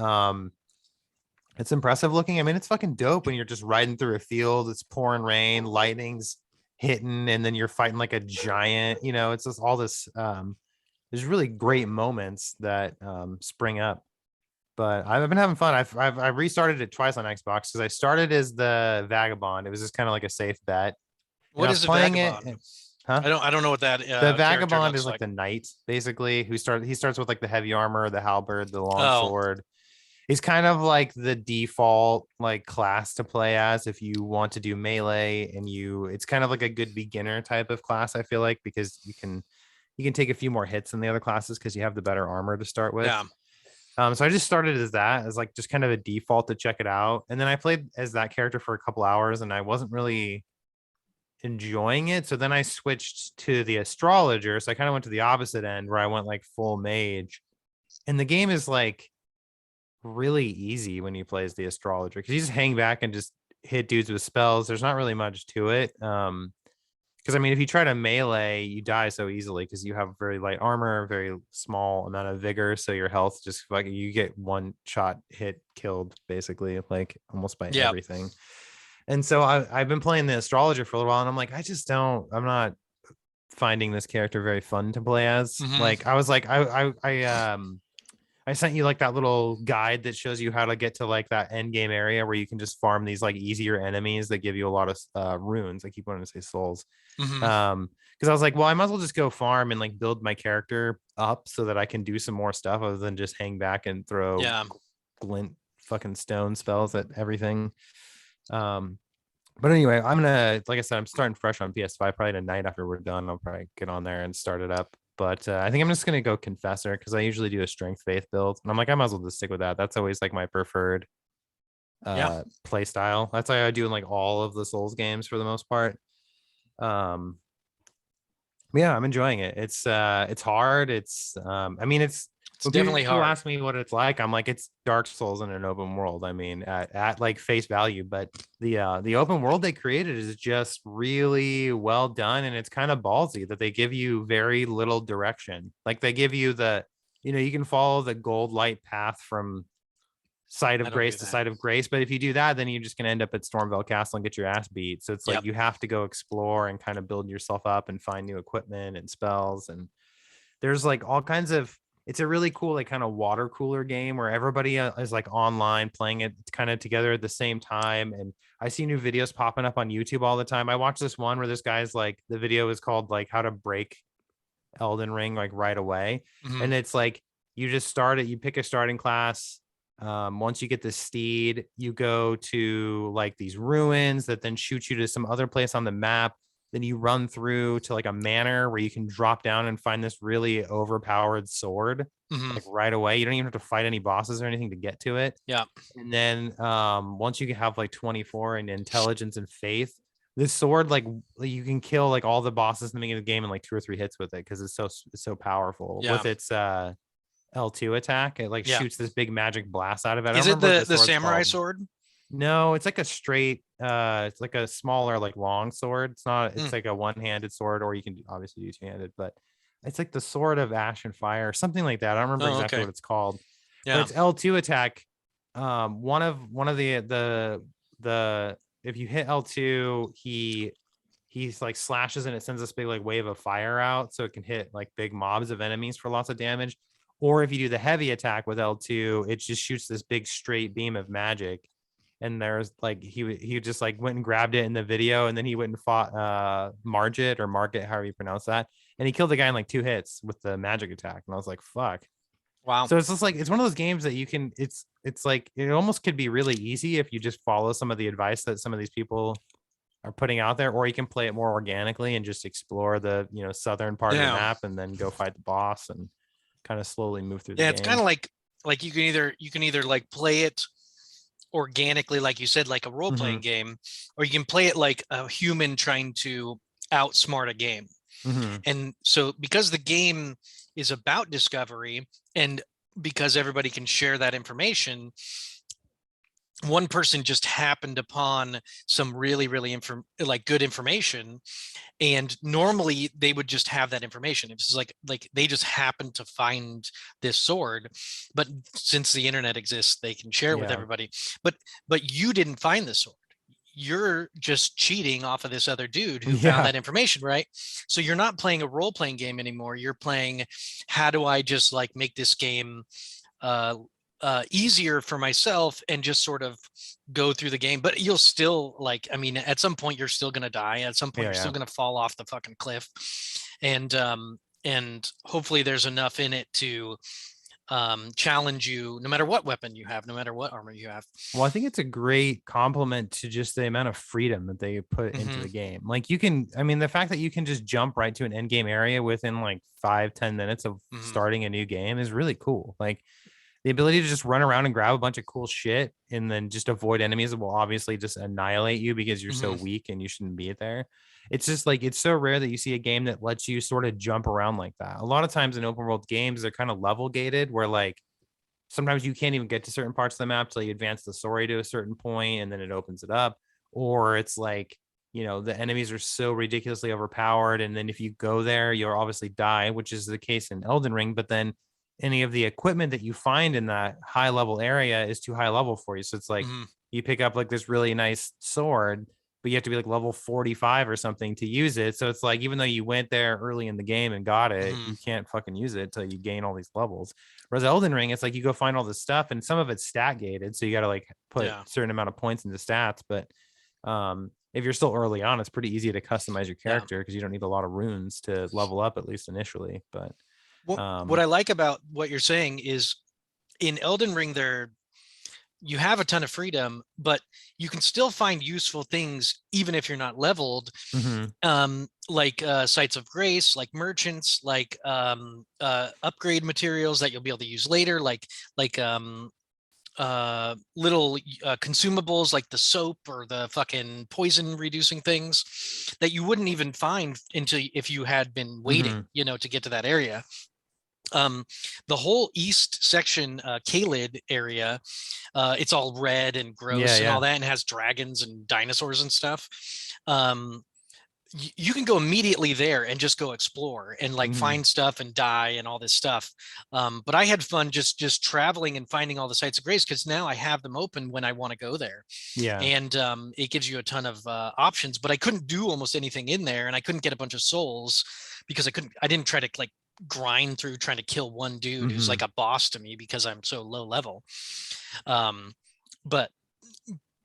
it's impressive looking. I mean, it's fucking dope when you're just riding through a field, it's pouring rain, lightning's hitting, and then you're fighting like a giant. It's just all this there's really great moments that spring up. But I've been having fun. I've restarted it twice on Xbox because I started as the Vagabond. It was just kind of like a safe bet, and I What was is a playing it. vagabond? Huh? I don't know what that The character Vagabond is looks like like. the knight, basically, he starts with like the heavy armor, the halberd, the long Oh, sword. He's kind of like the default like class to play as if you want to do melee, and it's kind of like a good beginner type of class, I feel like, because you can take a few more hits than the other classes because you have the better armor to start with. yeah. So I just started as that, as like just kind of a default to check it out. And then I played as that character for a couple hours and I wasn't really enjoying it. So then I switched to the astrologer. So I kind of went to the opposite end where I went like full mage. And the game is like really easy when you play as the astrologer because you just hang back and just hit dudes with spells. There's not really much to it. Because I mean, if you try to melee, you die so easily because you have very light armor, very small amount of vigor. So your health just like you get one shot hit killed basically, like almost by Yeah. everything. And so I've been playing the astrologer for a little while, and I'm like, I'm not finding this character very fun to play as. Hmm. Like I was like, I sent you like that little guide that shows you how to get to like that end game area where you can just farm these like easier enemies that give you a lot of runes. I keep wanting to say souls. Hmm. Because I was like, well, I might as well just go farm and like build my character up so that I can do some more stuff other than just hang back and throw Yeah. glint fucking stone spells at everything. Um, but anyway, like I said, I'm starting fresh on PS5 probably tonight after we're done. I'll probably get on there and start it up. But I think I'm just gonna go Confessor because I usually do a Strength Faith build, and I'm like, I might as well just stick with that. That's always like my preferred Yeah. play style. That's why I do in like all of the Souls games for the most part. Um, yeah, I'm enjoying it. It's hard. I mean, it's It's when definitely people hard. ask me what it's like, I'm like, it's Dark Souls in an open world. I mean, at like face value, but the open world they created is just really well done, and it's kind of ballsy that they give you very little direction. Like they give you you can follow the gold light path from site I of don't grace do to that. site of grace. But if you do that, then you're just gonna end up at Stormville Castle and get your ass beat. So it's like Yep. you have to go explore and kind of build yourself up and find new equipment and spells. And there's like all kinds of it's a really cool like kind of water cooler game where everybody is like online playing it kind of together at the same time. And I see new videos popping up on YouTube all the time. I watched this one where this guy's like the video is called like how to break Elden Ring like right away. Hmm. And it's like you just start it, you pick a starting class. Once you get the steed, you go to like these ruins that then shoot you to some other place on the map. Then you run through to like a manor where you can drop down and find this really overpowered sword Hmm. like right away. You don't even have to fight any bosses or anything to get to it. Yeah. And then once you have like 24 in intelligence and faith, this sword like you can kill like all the bosses in the beginning of the game in like 2 or 3 hits with it because it's so powerful Yeah. with its L2 attack. It like Yeah. shoots this big magic blast out of it. I don't Is it remember what the the the sword's samurai called. sword? No, it's like a straight it's like a smaller like long sword. Mm. It's like a one-handed sword, or you can obviously do two-handed, but it's like the sword of ash and fire or something like that. I don't remember Oh, exactly okay. what it's called. But Yeah. it's L2 attack. One of the if you hit L2, he's like slashes and it sends this big like wave of fire out so it can hit like big mobs of enemies for lots of damage. Or if you do the heavy attack with L2, it just shoots this big straight beam of magic. And there's like he just like went and grabbed it in the video, and then he went and fought Margit or Market, however you pronounce that, and he killed the guy in like 2 hits with the magic attack. And I was like, fuck. Wow. So it's just like it's one of those games that you can. It's like it almost could be really easy if you just follow some of the advice that some of these people are putting out there, or you can play it more organically and just explore the southern part of the Yeah. map and then go fight the boss and kind of slowly move through the Yeah, it's kind game. of like you can either like play it organically, like you said, like a role Mm-hmm. playing game, or you can play it like a human trying to outsmart a game. Mm-hmm. And so because the game is about discovery, and because everybody can share that information, one person just happened upon some really like good information, and normally they would just have that information. It's like they just happened to find this sword, but since the internet exists, they can share it with Yeah. everybody. But you didn't find the sword. You're just cheating off of this other dude who found Yeah. that information, right? So you're not playing a role-playing game anymore. You're playing, how do I just like make this game uh easier for myself and just sort of go through the game. But you'll still, like, I mean, at some point you're still going to die. At some point Yeah. you're Yeah. still going to fall off the fucking cliff. And hopefully there's enough in it to challenge you, no matter what weapon you have, no matter what armor you have. Well, I think it's a great compliment to just the amount of freedom that they put into Mm-hmm. the game. Like you can, I mean, the fact that you can just jump right to an end game area within like 5-10 minutes of Mm-hmm. starting a new game is really cool. Like the ability to just run around and grab a bunch of cool shit and then just avoid enemies that will obviously just annihilate you because you're so Mm-hmm. weak and you shouldn't be there. It's just like it's so rare that you see a game that lets you sort of jump around like that. A lot of times in open world games, they're kind of level gated where like sometimes you can't even get to certain parts of the map till you advance the story to a certain point and then it opens it up. Or it's like, the enemies are so ridiculously overpowered. And then if you go there, you'll obviously die, which is the case in Elden Ring. But then any of the equipment that you find in that high level area is too high level for you. So it's like Mm-hmm. you pick up like this really nice sword, but you have to be like level 45 or something to use it. So it's like, even though you went there early in the game and got it, Mm-hmm. you can't fucking use it until you gain all these levels. Whereas Elden Ring, it's like you go find all this stuff and some of it's stat gated. So you got to like put Yeah. certain amount of points into stats. But if you're still early on, it's pretty easy to customize your Yeah. character because you don't need a lot of runes to level up, at least initially. But What I like about what you're saying is, in Elden Ring, you have a ton of freedom, but you can still find useful things even if you're not leveled. mhm, Like sites of grace, like merchants, like upgrade materials that you'll be able to use later, like little consumables like the soap or the fucking poison reducing things that you wouldn't even find until if you had been waiting, mhm. to get to that area. um the whole east section, Kaled area, it's all red and Yeah, gross and all yeah. that, and has dragons and dinosaurs and stuff. um you can go immediately there and just go explore and like Mhm. find stuff and die and all this stuff. But I had fun just traveling and finding all the sites of grace, because now I have them open when I want to go there. Yeah. And it gives you a ton of options, but I couldn't do almost anything in there, and I couldn't get a bunch of souls because I didn't try to like grind through trying to kill one dude who's Mhm. like a boss to me because I'm so low level. um but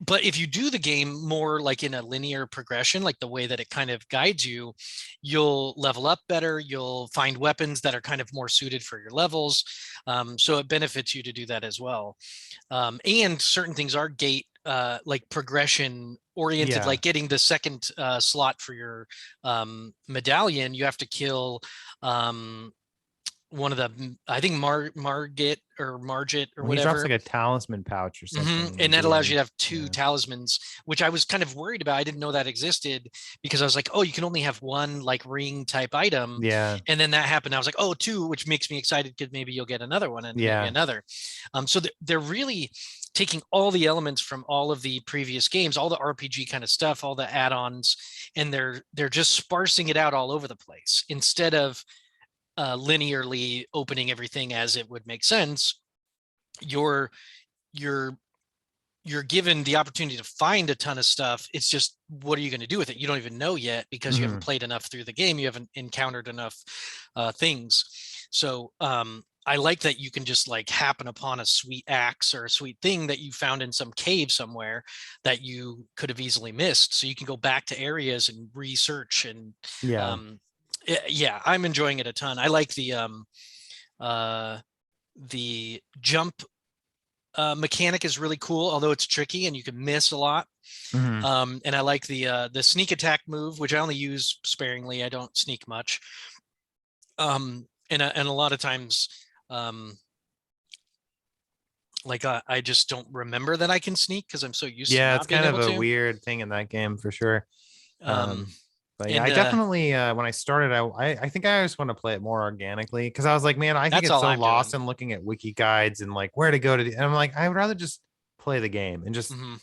but if you do the game more like in a linear progression, like the way that it kind of guides you, you'll level up better. You'll find weapons that are kind of more suited for your levels. So it benefits you to do that as well. And certain things are gate like progression oriented, Yeah. like getting the second slot for your medallion. You have to kill um, one of the, I think Margit or Margit or Well, he drops whatever. like a talisman pouch or something in the And that allows you beginning. to have two Yeah. talismans, which I was kind of worried about. I didn't know that existed, because I was like, oh, you can only have one like ring type item. Yeah. And then that happened. I was like, oh, two, which makes me excited because maybe you'll get another one and maybe Yeah. another. So they're really taking all the elements from all of the previous games, all the RPG kind of stuff, all the add-ons, and they're just sparsing it out all over the place instead of linearly opening everything as it would make sense. You're you're you're given the opportunity to find a ton of stuff. It's just, what are you going to do with it? You don't even know yet because you haven't Mhm. played enough through the game. You haven't encountered enough things. So I like that you can just like happen upon a sweet axe or a sweet thing that you found in some cave somewhere that you could have easily missed. So you can go back to areas and research. And Yeah. um, yeah, I'm enjoying it a ton. I like the uh, the jump mechanic is really cool, although it's tricky and you can miss a lot. Mhm. And I like the sneak attack move, which I only use sparingly. I don't sneak much. And a lot of times, like I just don't remember that I can sneak because I'm so used to Yeah, it's not being kind of able a to. weird thing in that game for sure. Um, But yeah, and I definitely when I started, I think I just want to play it more organically because I was like, man, I could That's get all so I'm lost doing. in looking at wiki guides and like where to go to. And I'm like, I would rather just play the game and just Hmm.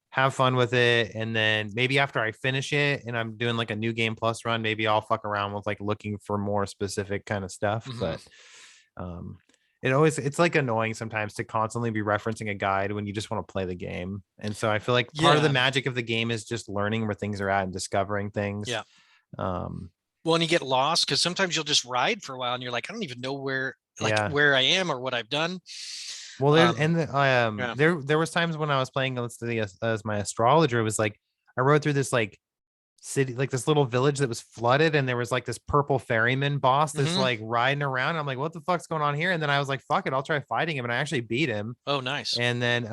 have fun with it. And then maybe after I finish it and I'm doing like a new game plus run, maybe I'll fuck around with like looking for more specific kind of stuff. Hmm. But um it's like annoying sometimes to constantly be referencing a guide when you just want to play the game. And so I feel like part of the Yeah, magic of the game is just learning where things are at and discovering things. yeah. Um Well, and you get lost because sometimes you'll just ride for a while and you're like, I don't even know yeah. where I am or what I've done. Well, there Um, and yeah. there was times when I was playing as my astrologer, it was like I rode through this like city, like this little village that was flooded, and there was like this purple ferryman boss that's Hmm. like riding around. I'm like, what the fuck's going on here? And then I was like, fuck it, I'll try fighting him, and I actually beat him. Oh, nice. And then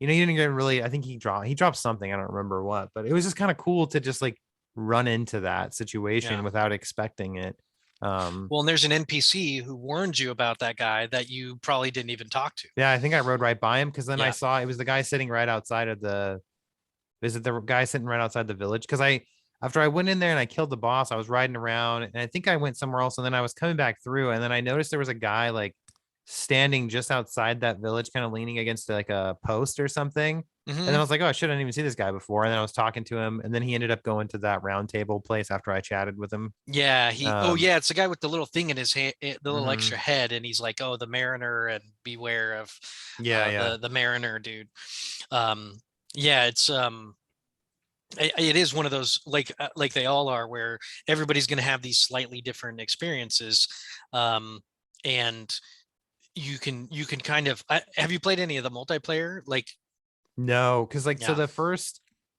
he didn't get really. I think he dropped something. I don't remember what, but it was just kind of cool to just like run into that situation Yeah. without expecting it. Um, Well, and there's an NPC who warned you about that guy that you probably didn't even talk to. yeah, I think I rode right by him because then I Yeah. saw it was the guy sitting right outside of the Is it the guy sitting right outside the village? Because after I went in there and I killed the boss, I was riding around and I think I went somewhere else and then I was coming back through and then I noticed there was a guy like standing just outside that village, kind of leaning against like a post or something. And then Hmm. I was like, oh, I shouldn't even see this guy before. And then I was talking to him, and then he ended up going to that round table place after I chatted with him. Yeah. Oh, Um, yeah. It's the guy with the little thing in his hand, the little extra mhm. head. And he's like, oh, the Mariner and beware of Yeah, yeah. the Mariner dude. Um, yeah. It is one of those like they all are where everybody's going to have these slightly different experiences. And you can kind of have you played any of the multiplayer like No, because like so yeah.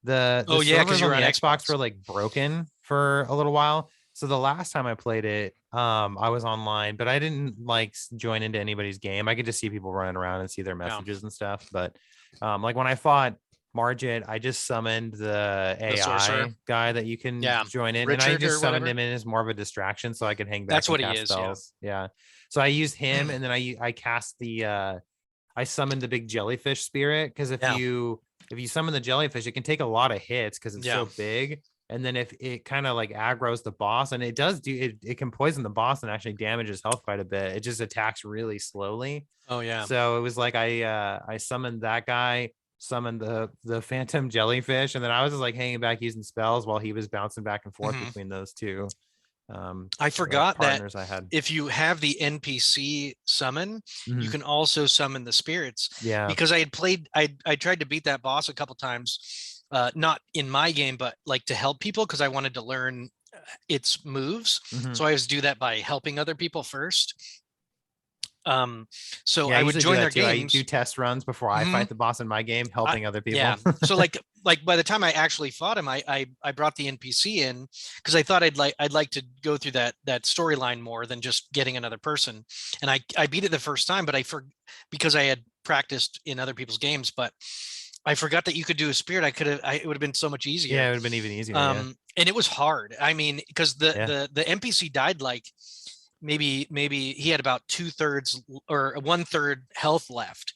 the Oh yeah, because servers on you're the on Xbox Xbox. were like broken for a little while. So the last time I played it, I was online, but I didn't like join into anybody's game. I could just see people running around and see their Yeah, messages and stuff. But like when I fought Margit, I just summoned the the sorcerer. AI guy that you can Yeah, join in, and I Richard or just summoned whatever. him in as more of a distraction so I could hang back That's and what he cast is. Yeah. spells. Yeah. So I used him, and then I cast I summoned the big jellyfish spirit because Yeah. if you summon the jellyfish, it can take a lot of hits because it's Yeah. so big. And then if it kind of like aggroes the boss, and it does do it, it can poison the boss and actually damages health quite a bit. It just attacks really slowly. Oh yeah. So it was like I summoned that guy, summoned the phantom jellyfish, and then I was just like hanging back using spells while he was bouncing back and forth Hmm. between those two I forgot that partners I had. if you have the NPC summon, you Mhm. can also summon the spirits. Yeah. Because I had played, I tried to beat that boss a couple times, not in my game, but like to help people because I wanted to learn its moves. Mhm. So I always do that by helping other people first. Um, so Yeah, I I would usually do join their that too. I do games. test runs before I Hmm. fight the boss in my game, helping other Yeah. people. So like by the time I actually fought him, I brought the NPC in because I thought I'd like to go through that storyline more than just getting another person. And I beat it the first time, but because I had practiced in other people's games, but I forgot that you could do a spirit. It would have been so much easier. Yeah, it would have been even easier. Yeah. And it was hard. I mean, because the Yeah. the the NPC died like maybe he had about 2/3 or 1/3 health left.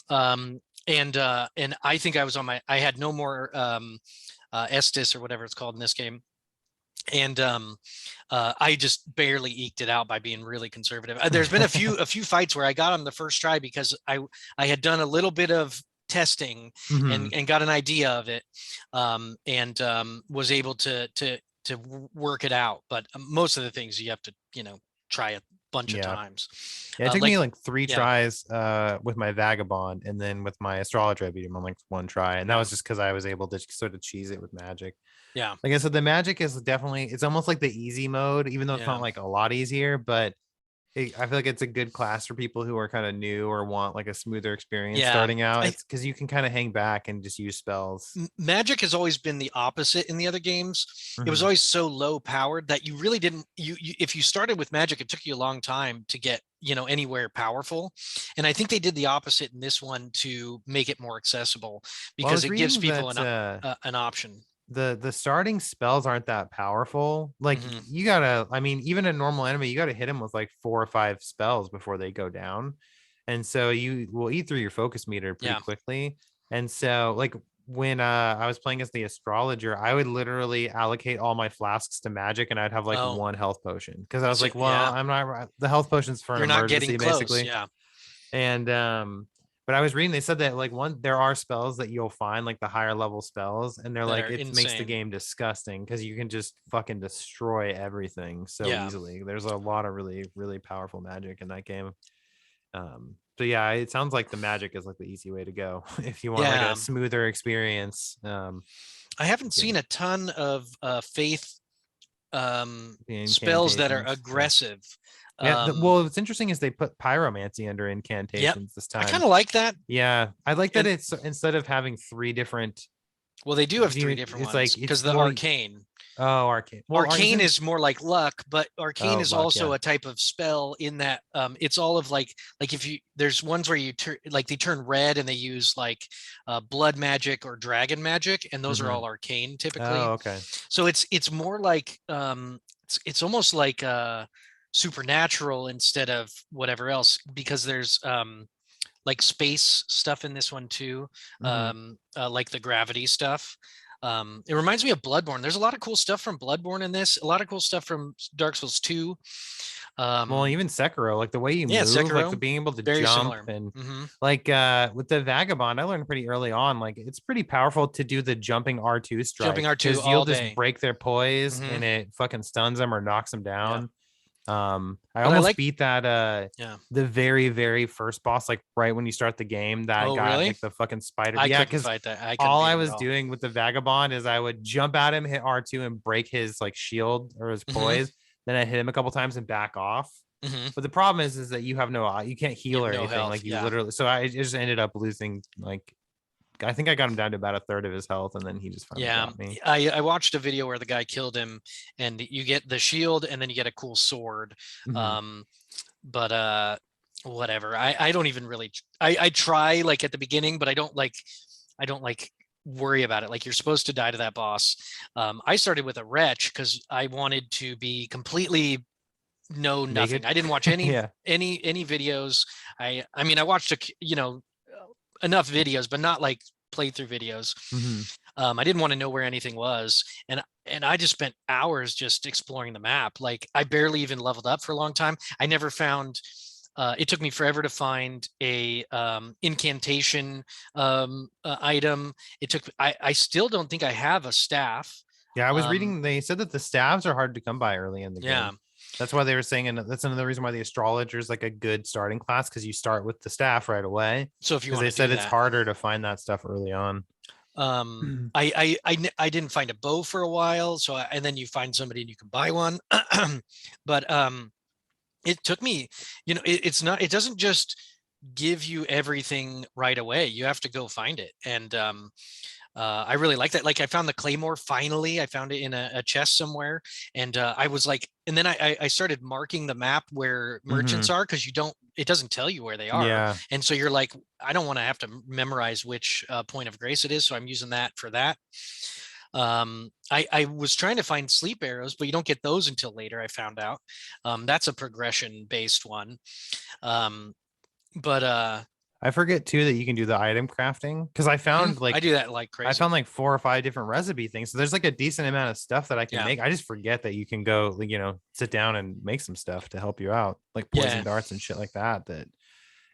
And I think I had no more Estus or whatever it's called in this game. And I just barely eked it out by being really conservative. There's been a few fights where I got on the first try because I had done a little bit of testing Hmm. and got an idea of it, and was able to work it out. But most of the things you have to try a bunch of Yeah. times. Yeah. It took Like me like three yeah, tries with my vagabond, and then with my astrologer, I beat him on like one try. And that yeah, was just because I was able to sort of cheese it with magic. yeah, Like I said, the magic is definitely it's almost like the easy mode, even though it's yeah. not like a lot easier, but I feel like it's a good class for people who are kind of new or want like a smoother experience Yeah. starting out. I It's because you can kind of hang back and just use spells. Magic has always been the opposite in the other games. It was Hmm. always so low powered that you really didn't you if you started with Magic, it took you a long time to get, anywhere powerful. And I think they did the opposite in this one to make it more accessible Well, I because was it gives reading people that an option. the starting spells aren't that powerful. Like Hmm. you gotta, I mean, even a normal enemy, you gotta hit them with like 4 or 5 spells before they go down. And so you will eat through your focus meter pretty Yeah. quickly. And so like when I was playing as the astrologer, I would literally allocate all my flasks to magic and I'd have like Oh, one health potion. Cause I was so like, well, yeah, I'm not the health potions for an you're not getting emergency, close. basically. Yeah, And but I was reading, they said that like there are spells that you'll find like the higher level spells, and they're that like are it makes the insane. game disgusting because you can just fucking destroy everything so Yeah. easily. There's a lot of really, really powerful magic in that game. So yeah, it sounds like the magic is like the easy way to go if you want like a Yeah. smoother experience. I haven't You seen can a ton of faith the spells that are incantations. Yeah. aggressive. Yeah. Um, Well, what's interesting is they put pyromancy under yep. incantations this I kind time. of like that. Yeah, I like that And it's instead of having 3 different. well, they do What have do you three mean? different It's ones like because it's the well. arcane. Oh, arcane. Well, Arcane isn't is more like luck, but arcane oh is luck? also Yeah. a type of spell in that it's all of like if you there's ones where you turn like they turn red and they use like blood magic or dragon magic, and those are Hmm. all arcane typically. Oh, okay. So it's more like it's almost like supernatural instead of whatever else because there's like space stuff in this one too, Hmm. like the gravity stuff. It reminds me of Bloodborne. There's a lot of cool stuff from Bloodborne in this. A lot of cool stuff from Dark Souls 2. Well, Um, even Sekiro, like the way you yeah, move, like the Sekiro, being able to very jump similar. and Hmm. like with the vagabond, I learned pretty early on, like it's pretty powerful to do the jumping R2 Jumping strike R2 because you'll all just day. break their poise Hmm. and it fucking stuns them or knocks them Yeah, down. I but I almost like. beat that Yeah. the very, very first boss, like right when you start the game, that Oh, guy, really? like the fucking spider. I Yeah, couldn't because fight that. I couldn't all beat I him at was all. doing with the vagabond is I would jump at him, hit R2 and break his like shield or his Hmm. poise. Then I hit him a couple times and back off. Hmm. But the problem is that you have no, you can't You heal have or no anything. health. Like you Yeah. literally, so I just ended up losing like, I think I got him down to about a third of his health and then he just finally Yeah, got me. I watched a video where the guy killed him, and you get the shield, and then you get a cool sword. Mhm. Um, but whatever. I don't even really. I try like at the beginning, but I don't like worry about it. Like you're supposed to die to that boss. I started with a wretch because I wanted to be completely know nothing. Naked. I didn't watch any Yeah. any videos. I mean I watched enough videos, but not like playthrough videos. Hmm. I didn't want to know where anything was, and I just spent hours just exploring the map. Like I barely even leveled up for a long time. I never found. It took me forever to find a incantation item. It took. I still don't think I have a staff. Yeah, I was Um, reading. They said that the staves are hard to come by early in the yeah. game. That's why they were saying, and that's another reason why the astrologer is like a good starting class because you start with the staff right away. So if you Because want they to do said it's that, harder to find that stuff early on. I didn't find a bow for a while. And then you find somebody and you can buy one. But it took me, it's not. It doesn't just give you everything right away. You have to go find it. And I really like that. Like I found the claymore finally. I found it in a chest somewhere, and I was like, and then I started marking the map where Hmm. merchants are because it doesn't tell you where they are, Yeah. and so you're like, I don't want to have to memorize which point of grace it is, so I'm using that for that. I was trying to find sleep arrows, but you don't get those until later. I found out that's a progression based one. Um, but I forget too that you can do the item crafting because I do that like I crazy. found like 4 or 5 different recipe things. So there's like a decent amount of stuff that I can Yeah, make. I just forget that you can go, like, sit down and make some stuff to help you out, like poison yeah, darts and shit like that. That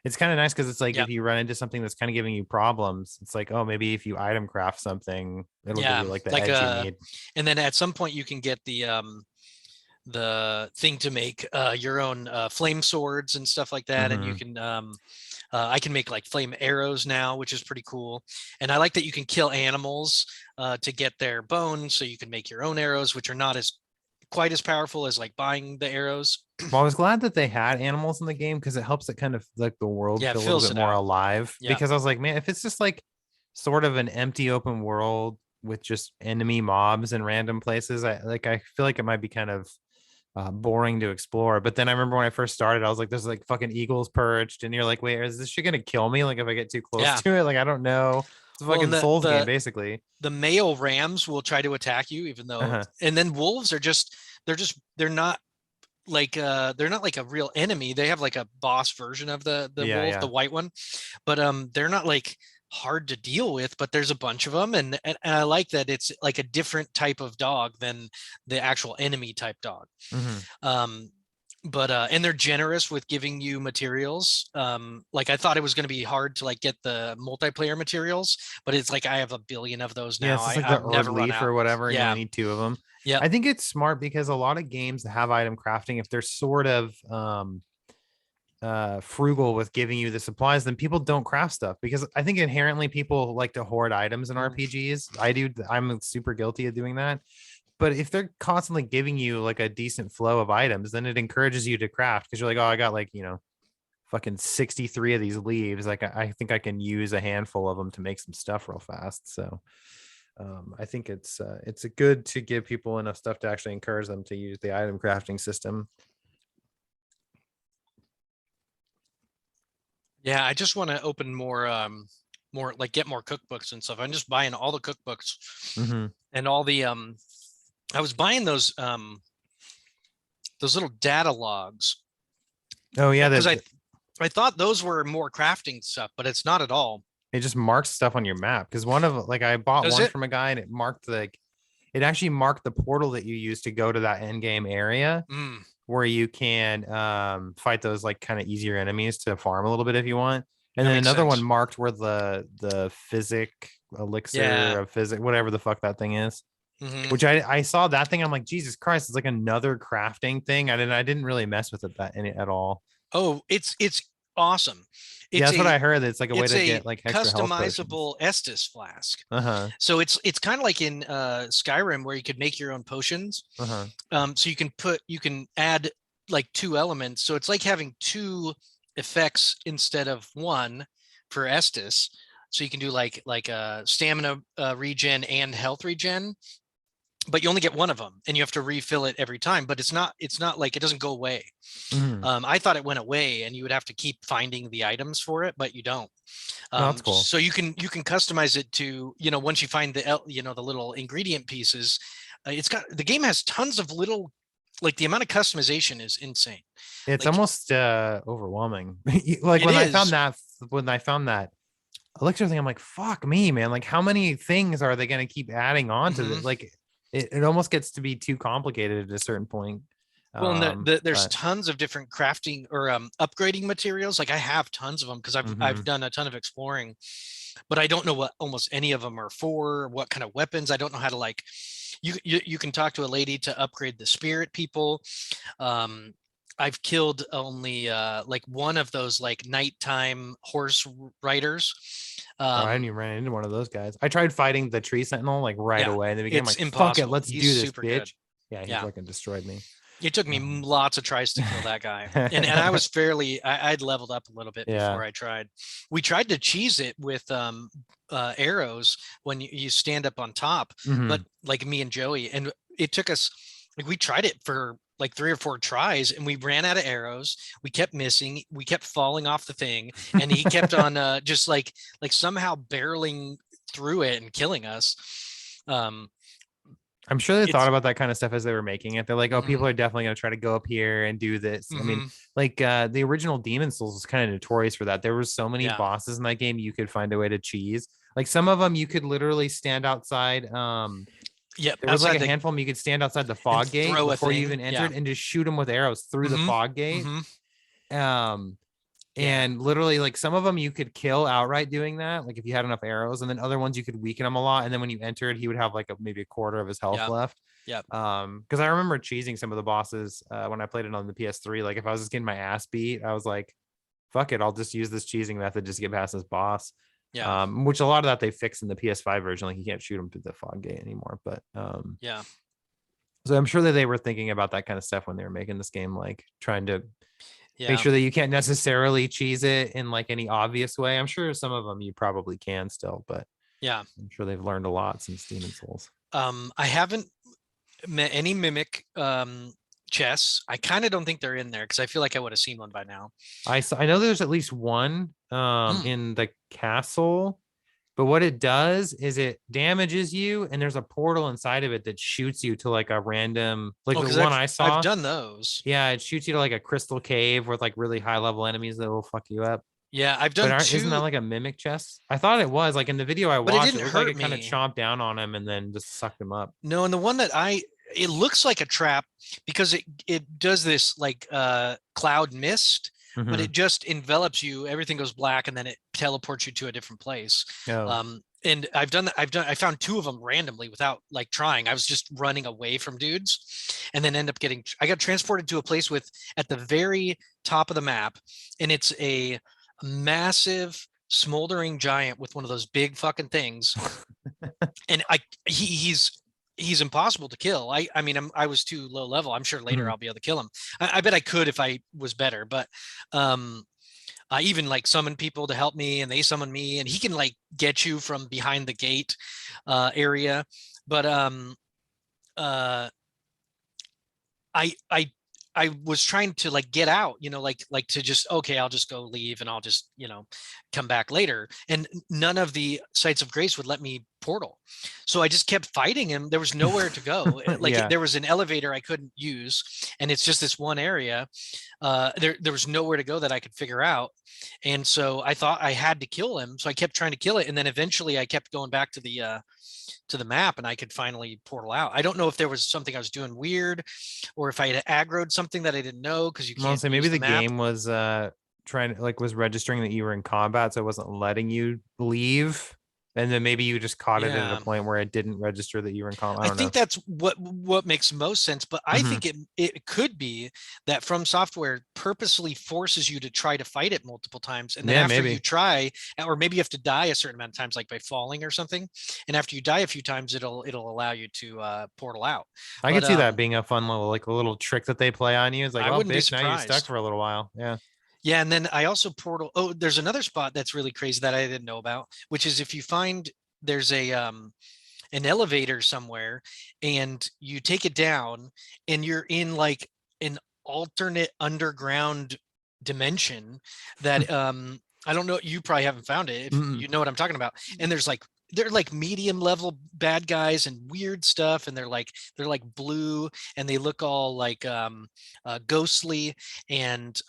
it's kind of nice because it's like yeah. if you run into something that's kind of giving you problems, it's like, oh, maybe if you item craft something, it'll give Yeah, you like the like edge you need. and then at some point you can get the thing to make your own flame swords and stuff like that, and you Hmm. can I can make like flame arrows now, which is pretty cool. And I like that you can kill animals to get their bones, so you can make your own arrows, which are not as quite as powerful as like buying the arrows. Well, I was glad that they had animals in the game because it helps it kind of like the world Yeah, it feel a little fills bit it more out. alive. Yeah. Because I was like, man, if it's just like sort of an empty open world with just enemy mobs in random places, I feel like it might be kind of boring to explore. But then I remember when I first started, I was like, there's like fucking eagles perched, and you're like, wait, is this shit gonna kill me? Like if I get too close Yeah. to it, like I don't know. It's a Well, and fucking Souls game, basically. the male rams will try to attack you, even though, Uh-huh. and then wolves are just they're not they're not like a real enemy. They have like a boss version of the Yeah, wolf, yeah. the white one, but they're not like hard to deal with. But there's a bunch of them, and I like that it's like a different type of dog than the actual enemy type dog. Mm-hmm. Um, but and they're generous with giving you materials. Like I thought it was going to be hard to like get the multiplayer materials, but it's like I have a billion of those Yeah, now. it's just like the I've Ord never run leaf out. or whatever, and you only Yeah. need two of them. Yep. I think it's smart because a lot of games that have item crafting, if they're sort of frugal with giving you the supplies, then people don't craft stuff because I think inherently people like to hoard items in Mhm. RPGs. I do. I'm super guilty of doing that. But if they're constantly giving you like a decent flow of items, then it encourages you to craft because you're like, oh, I got like, fucking 63 of these leaves. Like I think I can use a handful of them to make some stuff real fast. So I think it's a good to give people enough stuff to actually encourage them to use the item crafting system. Yeah, I just want to open more like get more cookbooks and stuff. I'm just buying all the cookbooks Mm-hmm. and all the I was buying those little data logs Oh yeah, because that I thought those were more crafting stuff, but it's not at all. it just marks stuff on your map because one of like I bought Does one it? from a guy and it marked like it actually marked the portal that you use to go to that end game area Mm. where you can fight those like kind of easier enemies to farm a little bit if you want. And That then makes another one sense. marked where the physic elixir Yeah. of physic, whatever the fuck that thing is. Hmm. Which I saw that thing. I'm like, Jesus Christ, it's like another crafting thing. I didn't really mess with it at all. Oh, it's awesome. Yeah, It's that's what a I heard. It's like a way it's to a get like extra health potions. customizable Estus flask. Uh-huh. So it's kind of like in Skyrim where you could make your own potions. Uh-huh. So you can add like two elements. So it's like having two effects instead of one for Estus. So you can do like a stamina regen and health regen, but you only get one of them and you have to refill it every time. But it's not like it doesn't go away. Mm-hmm. I thought it went away and you would have to keep finding the items for it, but you don't. No, that's cool. So you can customize it to, once you find the little ingredient pieces. It's got the game has tons of little, like the amount of customization is insane. It's Like almost overwhelming. Like it is. when I found that elixir thing, I'm like, fuck me, man. Like how many things are they gonna keep adding on to Mhm. it? Like it almost gets to be too complicated at a certain point. Well, and there's But tons of different crafting or upgrading materials. Like I have tons of them because I've mhm. done a ton of exploring, but I don't know what almost any of them are for. What kind of weapons? I don't know how to like. You can talk to a lady to upgrade the spirit people. Um, I've killed only like one of those like nighttime horse riders. Oh, I didn't Um, even run into one of those guys. I tried fighting the tree sentinel like right yeah, away in the beginning. I'm it's like, fuck it, impossible. let's He's do this, super good. bitch. Yeah, he Yeah. fucking destroyed me. It took me Um, lots of tries to kill that guy. And I was I'd leveled up a little bit yeah. before I tried. We tried to cheese it with arrows when you stand up on top, but Hmm. like me and Joey, and it took us like we tried it for like 3 or 4 tries and we ran out of arrows. We kept missing, we kept falling off the thing, and he kept on just like somehow barreling through it and killing us. Um I'm sure they thought it's about that kind of stuff as they were making it. They're like, oh, people mhm, are definitely going to try to go up here and do this. I mean, mhm, like the original Demon Souls was kind of notorious for that. There were so many yeah. bosses in that game you could find a way to cheese. Like some of them you could literally stand outside. Yep, There was like outside a the handful of them you could stand outside the and fog gate throw a before you thing. even Yeah. entered and just shoot them with arrows through the Mhm. fog gate. Mhm. Um, Yeah. and literally like some of them you could kill outright doing that, like if you had enough arrows, and then other ones you could weaken him a lot, and then when you entered he would have like maybe a quarter of his health Yep. left. Yep. Because I remember cheesing some of the bosses when I played it on the PS3. Like if I was just getting my ass beat, I was like, fuck it, I'll just use this cheesing method just to get past this boss. Yeah. Which a lot of that they fixed in the PS5 version, like you can't shoot him through the fog gate anymore. But Yeah. So I'm sure that they were thinking about that kind of stuff when they were making this game, like trying to make Yeah. sure that you can't necessarily cheese it in like any obvious way. I'm sure some of them you probably can still, but Yeah. I'm sure they've learned a lot since Demon Souls. I haven't met any mimic chests. I kind of don't think they're in there because I feel like I would have seen one by now. I know there's at least one Hmm. in the castle, but what it does is it damages you, and there's a portal inside of it that shoots you to like a random, like Oh, the because one I I've saw. done those. Yeah, it shoots you to like a crystal cave with like really high level enemies that will fuck you up. Yeah, I've But done isn't that two, like a mimic chest? I thought it was like in the video I but it watched, it didn't looked like hurt it kind of me. chomped down on him and then just sucked him up. No, and the one that it looks like a trap because it does this like cloud mist, but Mm-hmm. it just envelops you. Everything goes black, and then it teleports you to a different place. Oh, And I've done that. I found two of them randomly without like trying. I was just running away from dudes, and then end up getting. I got transported to a place with at the very top of the map, and it's a massive smoldering giant with one of those big fucking things, and he's impossible to kill. I mean I was too low level. I'm sure later mm-hmm. I'll be able to kill him. I bet I could if I was better, but um I even like summon people to help me and they summon me, and he can like get you from behind the gate area. But uh I I was trying to like get out, like to just okay, I'll just go leave and I'll just, come back later. And none of the sites of grace would let me portal. So I just kept fighting him. There was nowhere to go. Like Yeah. there was an elevator I couldn't use, and it's just this one area. There was nowhere to go that I could figure out. And so I thought I had to kill him. So I kept trying to kill it. And then eventually I kept going back to the map and I could finally portal out. I don't know if there was something I was doing weird or if I had aggroed something that I didn't know because you can't Honestly, maybe use the the map. game was trying to like was registering that you were in combat, so it wasn't letting you leave. And then maybe you just caught it at a Yeah. point where it didn't register that you were in combat. I I don't know. think that's what makes most sense, but I Mm-hmm. think it could be that From Software purposely forces you to try to fight it multiple times, and then Yeah, after you maybe. try, or maybe you have to die a certain amount of times, like by falling or something, and after you die a few times, it'll allow you to portal out. I But could see that being a fun little like a little trick that they play on you. It's like, I well, wouldn't be bitch, now you're stuck surprised. for a little while. Yeah. Yeah, and then I also portal. Oh, there's another spot that's really crazy that I didn't know about, which is if you find there's a an elevator somewhere and you take it down and you're in like an alternate underground dimension that I don't know, you probably haven't found it if Mm-mm. you know what I'm talking about. And they're like medium level bad guys and weird stuff, and they're like blue and they look all like ghostly and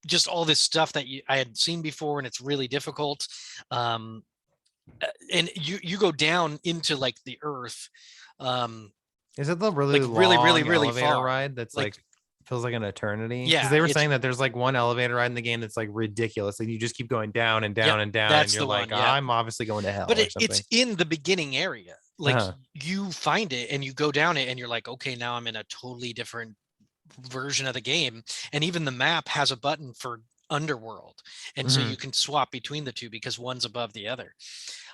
just all this stuff that I had seen before, and it's really difficult. Um, and you go down into like the earth, um, Is it the really like really, really, long really elevator far. ride that's Like like feels like an eternity? Because yeah, they were it's saying that there's like one elevator ride in the game that's like ridiculous. Like you just keep going down and yep, down and down, and that's you're the like, one. Yeah, I'm obviously going to hell but or it's something. in the beginning area. Like Uh-huh. you find it and you go down it and you're like, okay, now I'm in a totally different version of the game. And even the map has a button for underworld, and so Mm-hmm. you can swap between the two because one's above the other.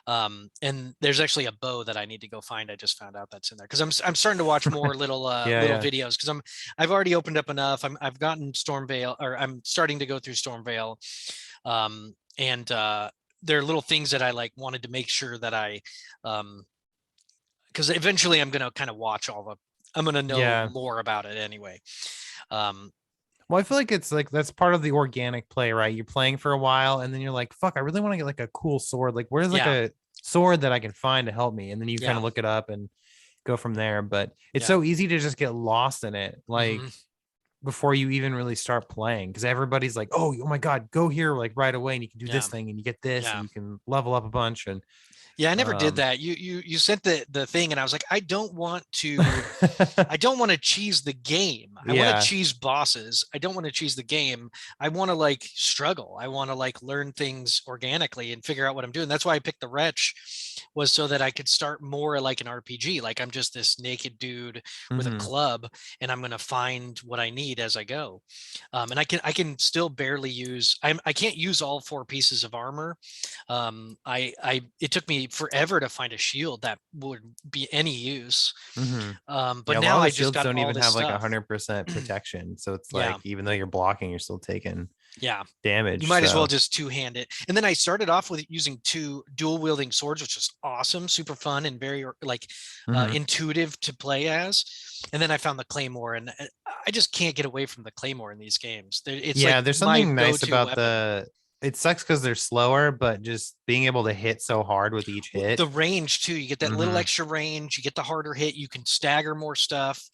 And there's actually a bow that I need to go find. I just found out that's in there because I'm starting to watch more Yeah, little yeah. videos because I've already opened up enough. I've gotten Stormvale, or I'm starting to go through Stormvale, and there are little things that I like wanted to make sure that I because eventually I'm gonna kind of watch all the I'm gonna know Yeah. more about it anyway. Um, Well, I feel like it's like that's part of the organic play, right? You're playing for a while and then you're like, fuck, I really want to get like a cool sword. Like, where's like yeah, a sword that I can find to help me? And then you kind yeah, of look it up and go from there. But it's yeah. so easy to just get lost in it. Hmm. Like before you even really start playing, because everybody's like, oh my God, go here like right away and you can do Yeah, this thing and you get this and yeah. you can level up a bunch. And Yeah, I never did um that. You sent the thing and I was like, I don't want to cheese the game. I want to Yeah. cheese bosses. I don't want to cheese the game. I want to like struggle. I want to like learn things organically and figure out what I'm doing. That's why I picked the Wretch, was so that I could start more like an RPG. Like I'm just this naked dude with a Hmm. club, and I'm gonna find what I need as I go. And I can still barely use. I can't use all 4 pieces of armor. I it took me forever to find a shield that would be any use. Hmm. But Yeah, a lot now of the I just shields got don't all even this have like stuff. 100% protection. So it's Yeah, like even though you're blocking, you're still taking yeah. You damage. might as well So just two-hand it. And then I started off with using 2 dual wielding swords, which is awesome, super fun, and very like mhm. intuitive to play as. And then I found the claymore, and I just can't get away from the claymore in these games. It's like Yeah, there's my something nice go-to about weapon. it sucks because they're slower, but just being able to hit so hard with each hit. The range too, you get that little Hmm. extra range, you get the harder hit, you can stagger more stuff.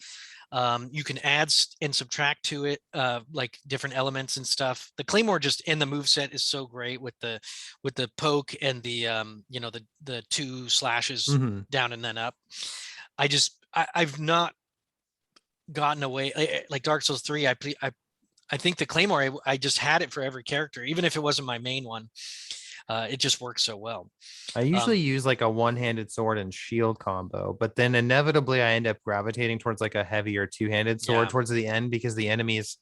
You can add and subtract to it, like different elements and stuff. The claymore just in the move set is so great with the poke and the the 2 slashes Hmm. down and then up. I've not gotten away like Dark Souls 3. I think the claymore, I just had it for every character, even if it wasn't my main one. It just works so well. I usually um use like a one-handed sword and shield combo, but then inevitably I end up gravitating towards like a heavier two-handed sword yeah, towards the end because the enemies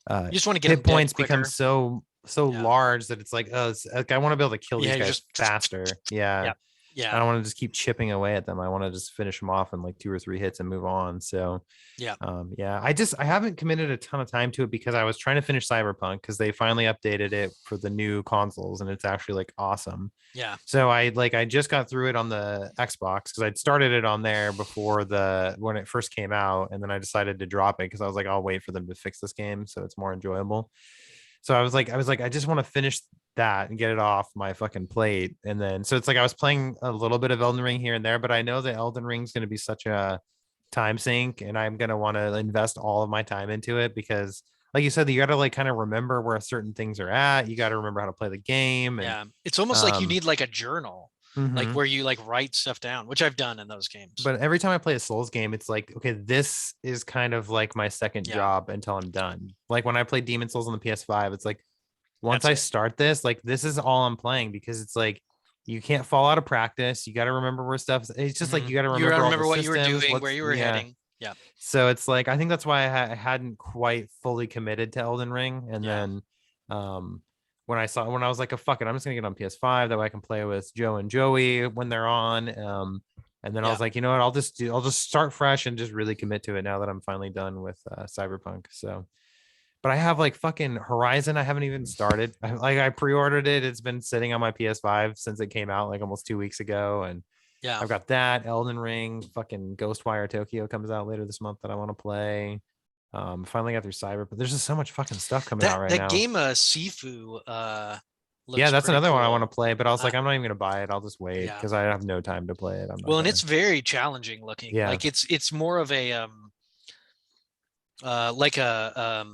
you just want to get them hit dead points become quicker. so Yeah, large that it's like, oh, like I want to be able to kill yeah, these you're guys just faster. Yeah. yeah, I yeah, don't want to just keep chipping away at them. I want to just finish them off in like 2 or 3 hits and move on. So yeah, yeah, I haven't committed a ton of time to it because I was trying to finish Cyberpunk because they finally updated it for the new consoles and it's actually like awesome. yeah, So I just got through it on the Xbox because I'd started it on there before the when it first came out, and then I decided to drop it because I was like, I'll wait for them to fix this game so it's more enjoyable. So I was like, I just want to finish that and get it off my fucking plate. And then so it's like I was playing a little bit of Elden Ring here and there, but I know that Elden Ring is going to be such a time sink, and I'm going to want to invest all of my time into it because like you said, you got to like kind of remember where certain things are at. You got to remember how to play the game and yeah. It's almost like you um need like a journal, like mhm. where you like write stuff down, which I've done in those games. But every time I play a Souls game, it's like, okay, this is kind of like my second Yeah, job until I'm done. Like when I play Demon Souls on the PS5, it's like once that's I it. start this, like this is all I'm playing because it's like you can't fall out of practice. You got to remember where stuff is. It's just like Hmm. you got to You gotta remember all the remember what you were systems. doing, where What's you were yeah. heading. Yeah, So it's like I think that's why I hadn't quite fully committed to Elden Ring. And yeah, then um when I was like, oh fuck it, I'm just gonna get on PS5 that way I can play with Joe and Joey when they're on. And then I yeah. was like, you know what, I'll just start fresh and just really commit to it now that I'm finally done with Cyberpunk. So but I have like fucking Horizon. I haven't even started. I pre-ordered it. It's been sitting on my PS5 since it came out like almost 2 weeks ago, and Yeah. I've got that Elden Ring. Fucking Ghostwire Tokyo comes out later this month that I want to play. Finally got through Cyber, but there's just so much fucking stuff coming out That right that now. game, Sifu, Yeah, looks that's pretty another one I want cool. to play, but I was Uh, like, I'm not even gonna buy it. I'll just wait yeah. because I have no time to play it. I'm not Well, and gonna. it's very challenging looking. Yeah, Like it's more of a like a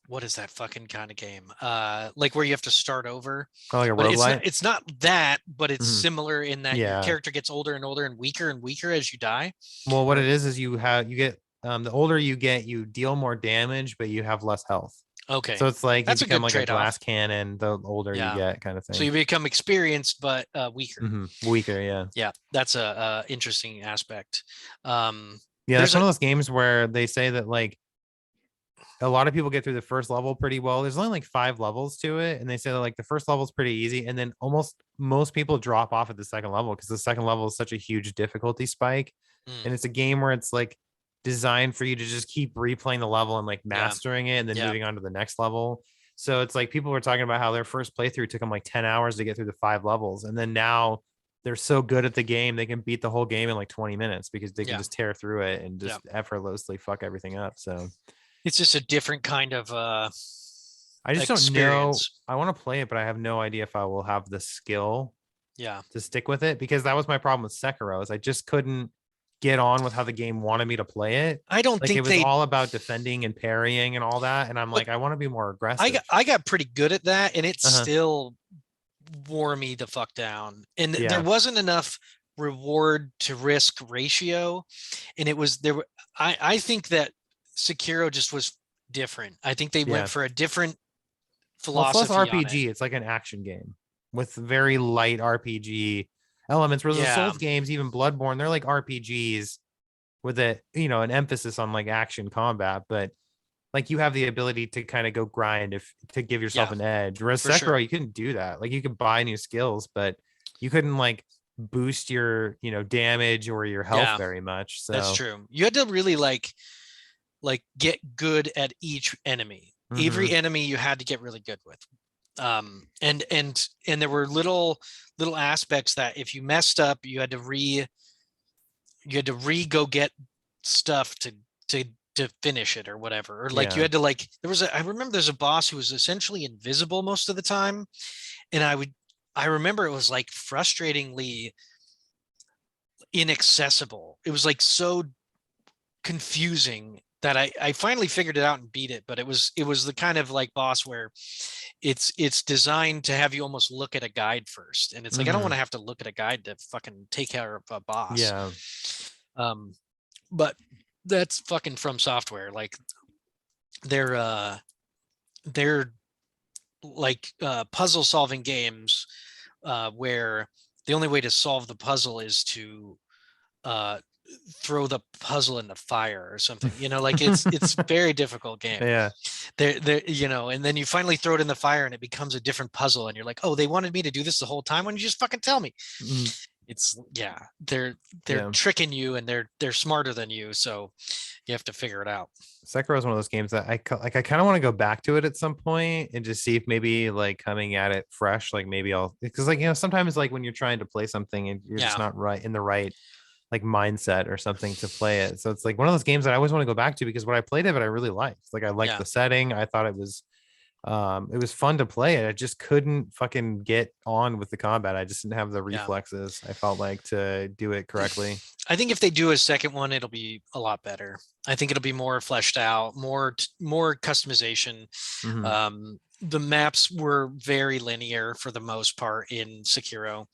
what is that fucking kind of game? Like where you have to start over. oh, like a But roguelite. it's not that, but it's Mhm. similar in that your Yeah. character gets older and older and weaker as you die. Well, what Or it is you get the older you get, you deal more damage, but you have less health. okay. So it's like you That's a become good like a trade-off. glass cannon the older you Yeah. get, kind of So thing. you become experienced but weaker. Weaker, yeah. Yeah, that's a interesting aspect. Yeah, that's There's one a of those games where they say that like a lot of people get through the first level pretty well. There's only like 5 levels to it, and they say that like the first level is pretty easy, and then almost most people drop off at the second level because the second level is such a huge difficulty spike, mm, and it's a game where it's like designed for you to just keep replaying the level and like yeah, mastering it and then yeah, moving on to the next level. So it's like people were talking about how their first playthrough took them like 10 hours to get through the 5 levels, and then now they're so good at the game they can beat the whole game in like 20 minutes because they can yeah, just tear through it and yeah. just effortlessly fuck everything up. So It's just a different kind of I just don't know. experience. I want to play it, but I have no idea if I will have the skill Yeah. to stick with it because that was my problem with Sekiro is I just couldn't get on with how the game wanted me to play it. I don't Like it think was they all about defending and parrying and all that. And I'm but like, I want to be more I aggressive. got pretty good at that, and it Uh-huh. still wore me the fuck down. And there Yeah. wasn't enough reward to risk ratio, and it was there. I think that Sekiro just was different. I think they went Yeah. for a different Well, it's less philosophy on it. RPG. It's like an action game with very light RPG elements. Whereas the Yeah, Souls games, even Bloodborne, they're like RPGs with a an emphasis on like action combat, but like you have the ability to kind of go grind if to give yourself yeah, an edge. Whereas for sure. Sekiro, you couldn't do that. Like you could buy new skills, but you couldn't like boost your damage or your health Yeah, very much. that's So true. You had to really get good at each enemy. Every mhm. enemy you had to get really good with. And there were little aspects that if you messed up, you had to go get stuff to to finish it or whatever. Or like you Yeah. had to like there was a I remember there's a boss who was essentially invisible most of the time. And I remember it was like frustratingly inaccessible. It was like so confusing that I finally figured it out and beat it. But it was the kind of like boss where it's designed to have you almost look at a guide first. And it's like I don't want Mhm. to have to look at a guide to fucking take care of a boss. Yeah. Um, but that's fucking From Software. Like they're they're like puzzle solving games where the only way to solve the puzzle is to uh throw the puzzle in the fire or something, like it's very difficult game. Yeah. There, and then you finally throw it in the fire and it becomes a different puzzle and you're like, oh, they wanted me to do this the whole time. Why don't you just fucking tell me? Mhm. It's yeah, they're Yeah. tricking you and they're smarter than you, so you have to figure it out. Sekiro is one of those games that I kind of want to go back to it at some point and just see if maybe like coming at it fresh, like maybe I'll because like sometimes like when you're trying to play something and you're just Yeah, not right in the right like mindset or something to play it. So it's like one of those games that I always want to go back to because when I played it, I really liked. Like I liked yeah, the setting. I thought it was fun to play it. I just couldn't fucking get on with the combat. I just didn't have the yeah. reflexes. I felt like to do it correctly. I think if they do a second one, it'll be a lot better. I think it'll be more fleshed out, more customization. Hmm. The maps were very linear for the most part in Sekiro,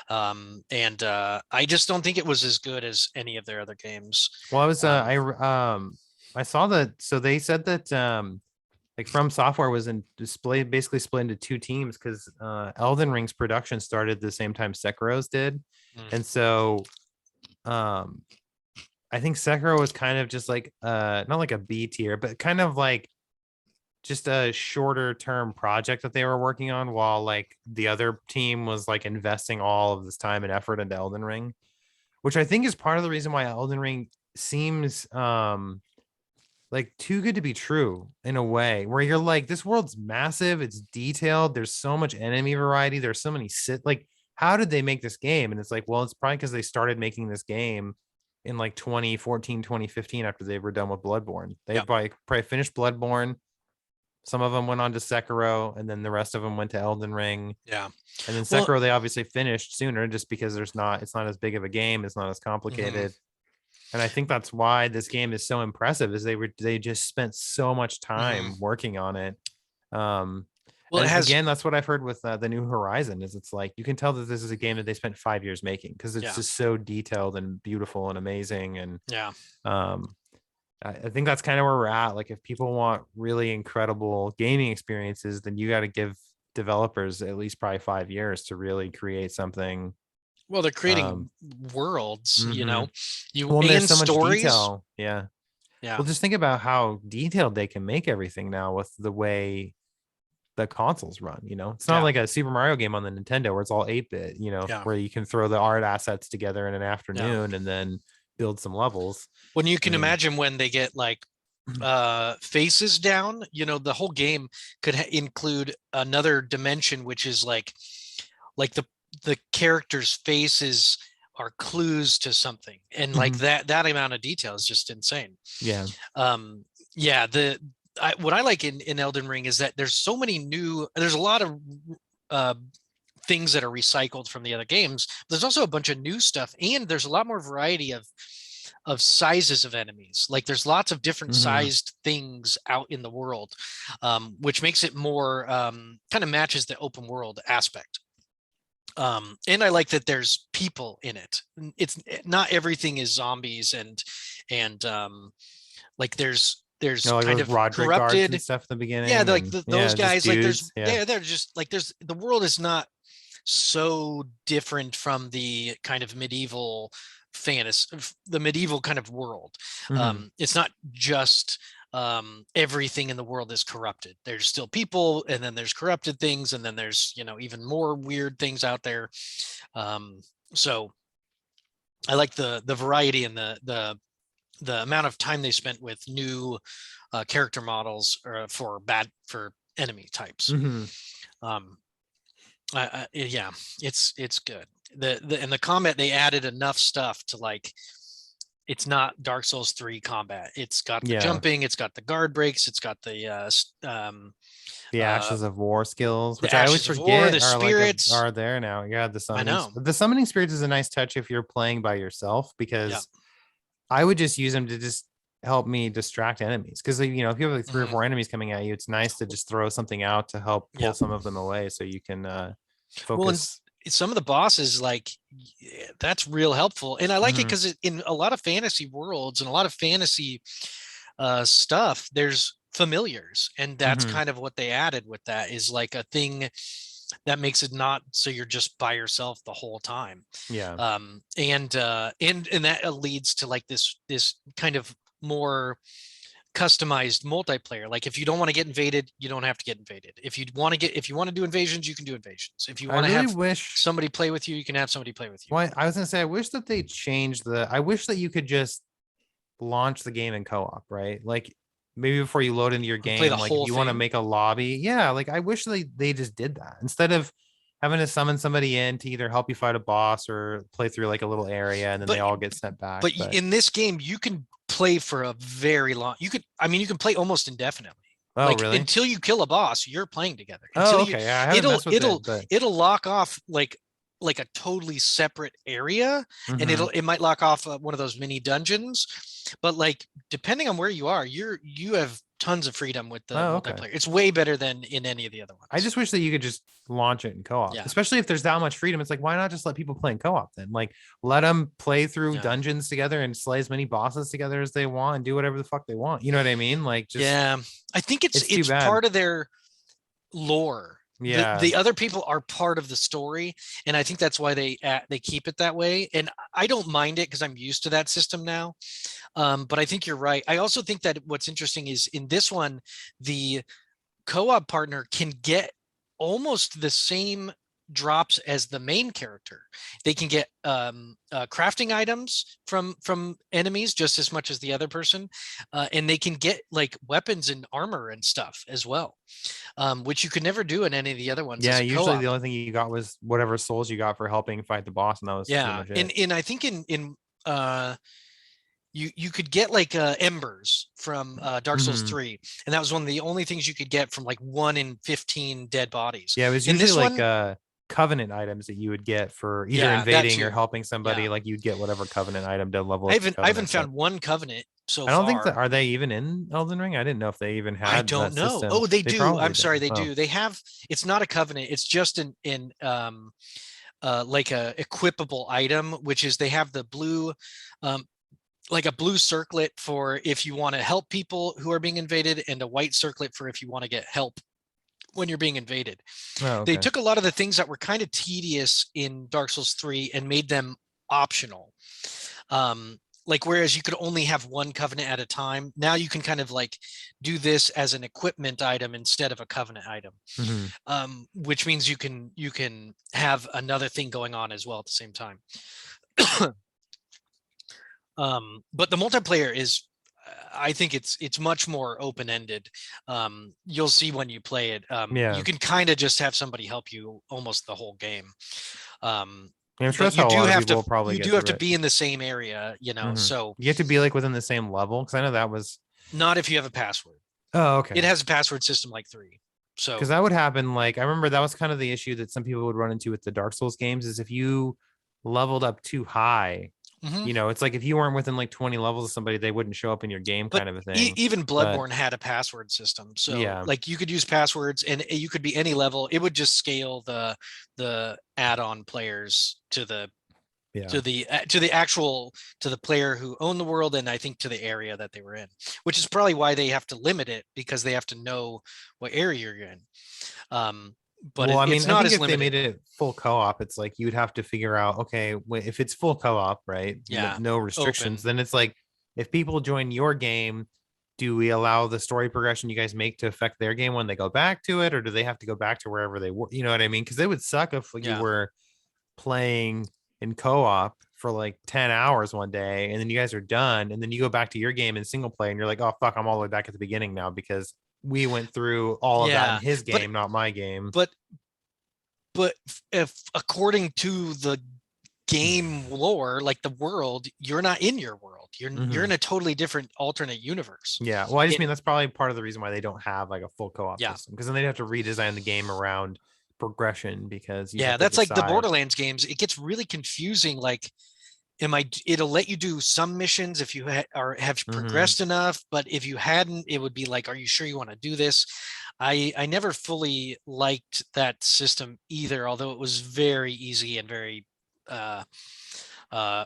and I just don't think it was as good as any of their other games. Well, I was Um, I saw that. So they said that like From Software was in display basically split into two teams because Elden Ring's production started the same time Sekiro's did, mm, and so um I think Sekiro was kind of just like not like a B tier, but kind of like just a shorter term project that they were working on while like the other team was like investing all of this time and effort into Elden Ring, which I think is part of the reason why Elden Ring seems like too good to be true in a way where you're like this world's massive, it's detailed, there's so much enemy variety, there's so many like how did they make this game? And it's like, well, it's probably because they started making this game in like 2014 2015 after they were done with Bloodborne. They yeah, probably finished Bloodborne. Some of them went on to Sekiro, and then the rest of them went to Elden Ring. yeah. And then Well, Sekiro, they obviously finished sooner just because it's not as big of a game, it's not as mhm, complicated. And I think that's why this game is so impressive is they just spent so much mhm. time working on it. Um, Well, it and has, again, that's what I've heard with the New Horizon is it's like you can tell that this is a game that they spent 5 years making because it's yeah, just so detailed and beautiful and amazing. And yeah. um, I think that's kind of where we're at. Like if people want really incredible gaming experiences, then you got to give developers at least probably 5 years to really create something. Well, they're Um, creating worlds, mhm. you Well, and there's and so much stories. detail. Yeah. Yeah, Well, just think about how detailed they can make everything now with the way the consoles run. It's not yeah, like a Super Mario game on the Nintendo where it's all 8-bit, yeah, where you can throw the art assets together in an yeah. afternoon and then build some levels. When you I can mean, imagine when they get like faces down, the whole game could include another dimension, which is like the characters' faces are clues to something, and like mhm, that amount of detail is just insane. yeah. um yeah, what I like in Elden Ring is that there's a lot of uh things that are recycled from the other games. There's also a bunch of new stuff, and there's a lot more variety of sizes of enemies. Like there's lots of different Hmm. sized things out in the world, which makes it more kind of matches the open world aspect. And I like that there's people in it. It's not everything is zombies and Like there's No, like kind those of Roderick guards and corrupted. stuff at the Yeah, beginning, like and those yeah, just guys, like dudes. Yeah. they're just like the world is not so different from the kind of medieval fantasy, the medieval kind of world. Hmm. It's not just everything in the world is corrupted. There's still people, and then there's corrupted things, and then there's even more weird things out there. Um, so I like the variety and the amount of time they spent with new character models for enemy types. Hmm. Um, yeah, it's good. And the combat, they added enough stuff to like, it's not Dark Souls 3 combat. It's got the Yeah. jumping, it's got the guard breaks, it's got The uh, Ashes of War skills, the which I always ashes of war, forget the are like spirits. are there now. Yeah, I know. the summoning spirits is a nice touch if you're playing by yourself, Yeah. because I would just use them to just help me distract enemies. Because if you have like 3 or 4 enemies coming at you, it's nice to just throw something out to help pull Yeah. some of them away, so you can Well, and focus. some of the bosses, like, that's real helpful, and I like it Hmm. because in a lot of fantasy worlds and a lot of fantasy stuff, there's familiars, and that's Hmm. kind of what they added with that, is like a thing that makes it not so you're just by yourself the whole time. Yeah. And that leads to like this kind of more customized multiplayer. Like if you don't want to get invaded, you don't have to get invaded. If you want to do invasions, you can do invasions. If you I want to really have wish. somebody play with you, you can have somebody play with you. Why I was gonna say, I wish that they changed the. I wish that you could just launch the game in co-op, right? Like maybe before you load into your And play the game, like if whole you want to thing. make a lobby, yeah, like I wish they just did that instead of having to summon somebody in to either help you fight a boss or play through like a little area and then they But all get sent back. but But in this game, you can play for a very long. You can play almost indefinitely. oh, Like really? until you kill a boss, you're playing together. Oh, okay. Yeah, I haven't It'll messed with it'll it, but it'll lock off like a totally separate area, and hmm. it might lock off one of those mini dungeons, but like depending on where you are, you have tons of freedom with the Oh, okay. multiplayer. It's way better than in any of the other I ones. just wish that you could just launch it in co-op, Yeah. especially if there's that much freedom. It's like, why not just let people play in co-op then? Like, let them play through Yeah. dungeons together and slay as many bosses together as they want and do whatever the fuck they want. You know what I mean? Like, just Yeah. I think it's too it's bad. part of their lore. Yeah. The other people are part of the story, and I think that's why they keep it that way. And I don't mind it because I'm used to that system now. But I think you're right. I also think that what's interesting is in this one, the co-op partner can get almost the same drops as the main character. They can get crafting items from enemies just as much as the other person, and they can get like weapons and armor and stuff as well, which you could never do in any of the other ones Yeah. as a Usually the co-op. only thing you got was whatever souls you got for helping fight the boss, and that was pretty Yeah, much it. and I think in uh you could get like embers from Dark Souls Hmm. 3, and that was one of the only things you could get from like 1 in 15 dead bodies. Yeah, it was In usually this like one, covenant items that you would get for either yeah, that invading or too. helping somebody. Yeah. Like you'd get whatever covenant item to level I up your haven't covenant. But found one covenant so I don't think that far. are they even in Elden Ring? I didn't know if they even I had don't that know. system. Oh, they They do. probably I'm do. sorry, they Oh. do. They have, it's not a covenant, it's just like a equipable item, which is they have the blue um like a blue circlet for if you want to help people who are being invaded, and a white circlet for if you want to get help when you're being invaded. Oh, They okay. took a lot of the things that were kind of tedious in Dark Souls 3 and made them optional. Like whereas you could only have one covenant at a time, now you can kind of like do this as an equipment item instead of a covenant item, Hmm. which means you can have another thing going on as well at the same time. But the multiplayer is, I think it's much more open-ended. You'll see when you play it. You Yeah. can kind of just have somebody help you almost the whole game. Yeah, I'm sure But that's how a lot of people will probably you get do have through to it. be in the same area, Hmm. so You have to be like within the same level, because I know that was. not if you have a password. Oh, It okay. has a password system like 3. Because So that would happen. Like I remember that was kind of the issue that some people would run into with the Dark Souls games is if you leveled up too high, mhm. it's like if you weren't within like 20 levels of somebody, they wouldn't show up in your game, But kind of a thing. even But Bloodborne had a password system, so yeah. like you could use passwords, and you could be any level. It would just scale the add-on players to the Yeah. To the player who owned the world, and I think to the area that they were in, which is probably why they have to limit it, because they have to know what area you're in. But Well, I it's mean, I not think as if they limited. made it full co-op, it's like you'd have to figure out, okay, if it's full co-op, right? Yeah, No restrictions, open. then it's like if people join your game, do we allow the story progression you guys make to affect their game when they go back to it, or do they have to go back to wherever they were? You know what I mean? Because it would suck if you Yeah, were playing in co-op for like 10 hours one day and then you guys are done and then you go back to your game in single play and you're like, oh fuck, I'm all the way back at the beginning now because we went through all of that in yeah, his but game, not my game. but but if according to the game lore, like the world, you're not in your world. You're Mm-hmm. in a totally different alternate universe. Yeah. Well, I just It, mean that's probably part of the reason why they don't have like a full co-op yeah, system because then they'd have to redesign the game around progression because you'd yeah, have to that's like the decide. Borderlands games. It gets really confusing. Like, it'll let you do some missions if you have Mm-hmm. progressed enough, but if you hadn't, it would be like, are you sure you want to do this? I never fully liked that system either, although it was very easy and very uh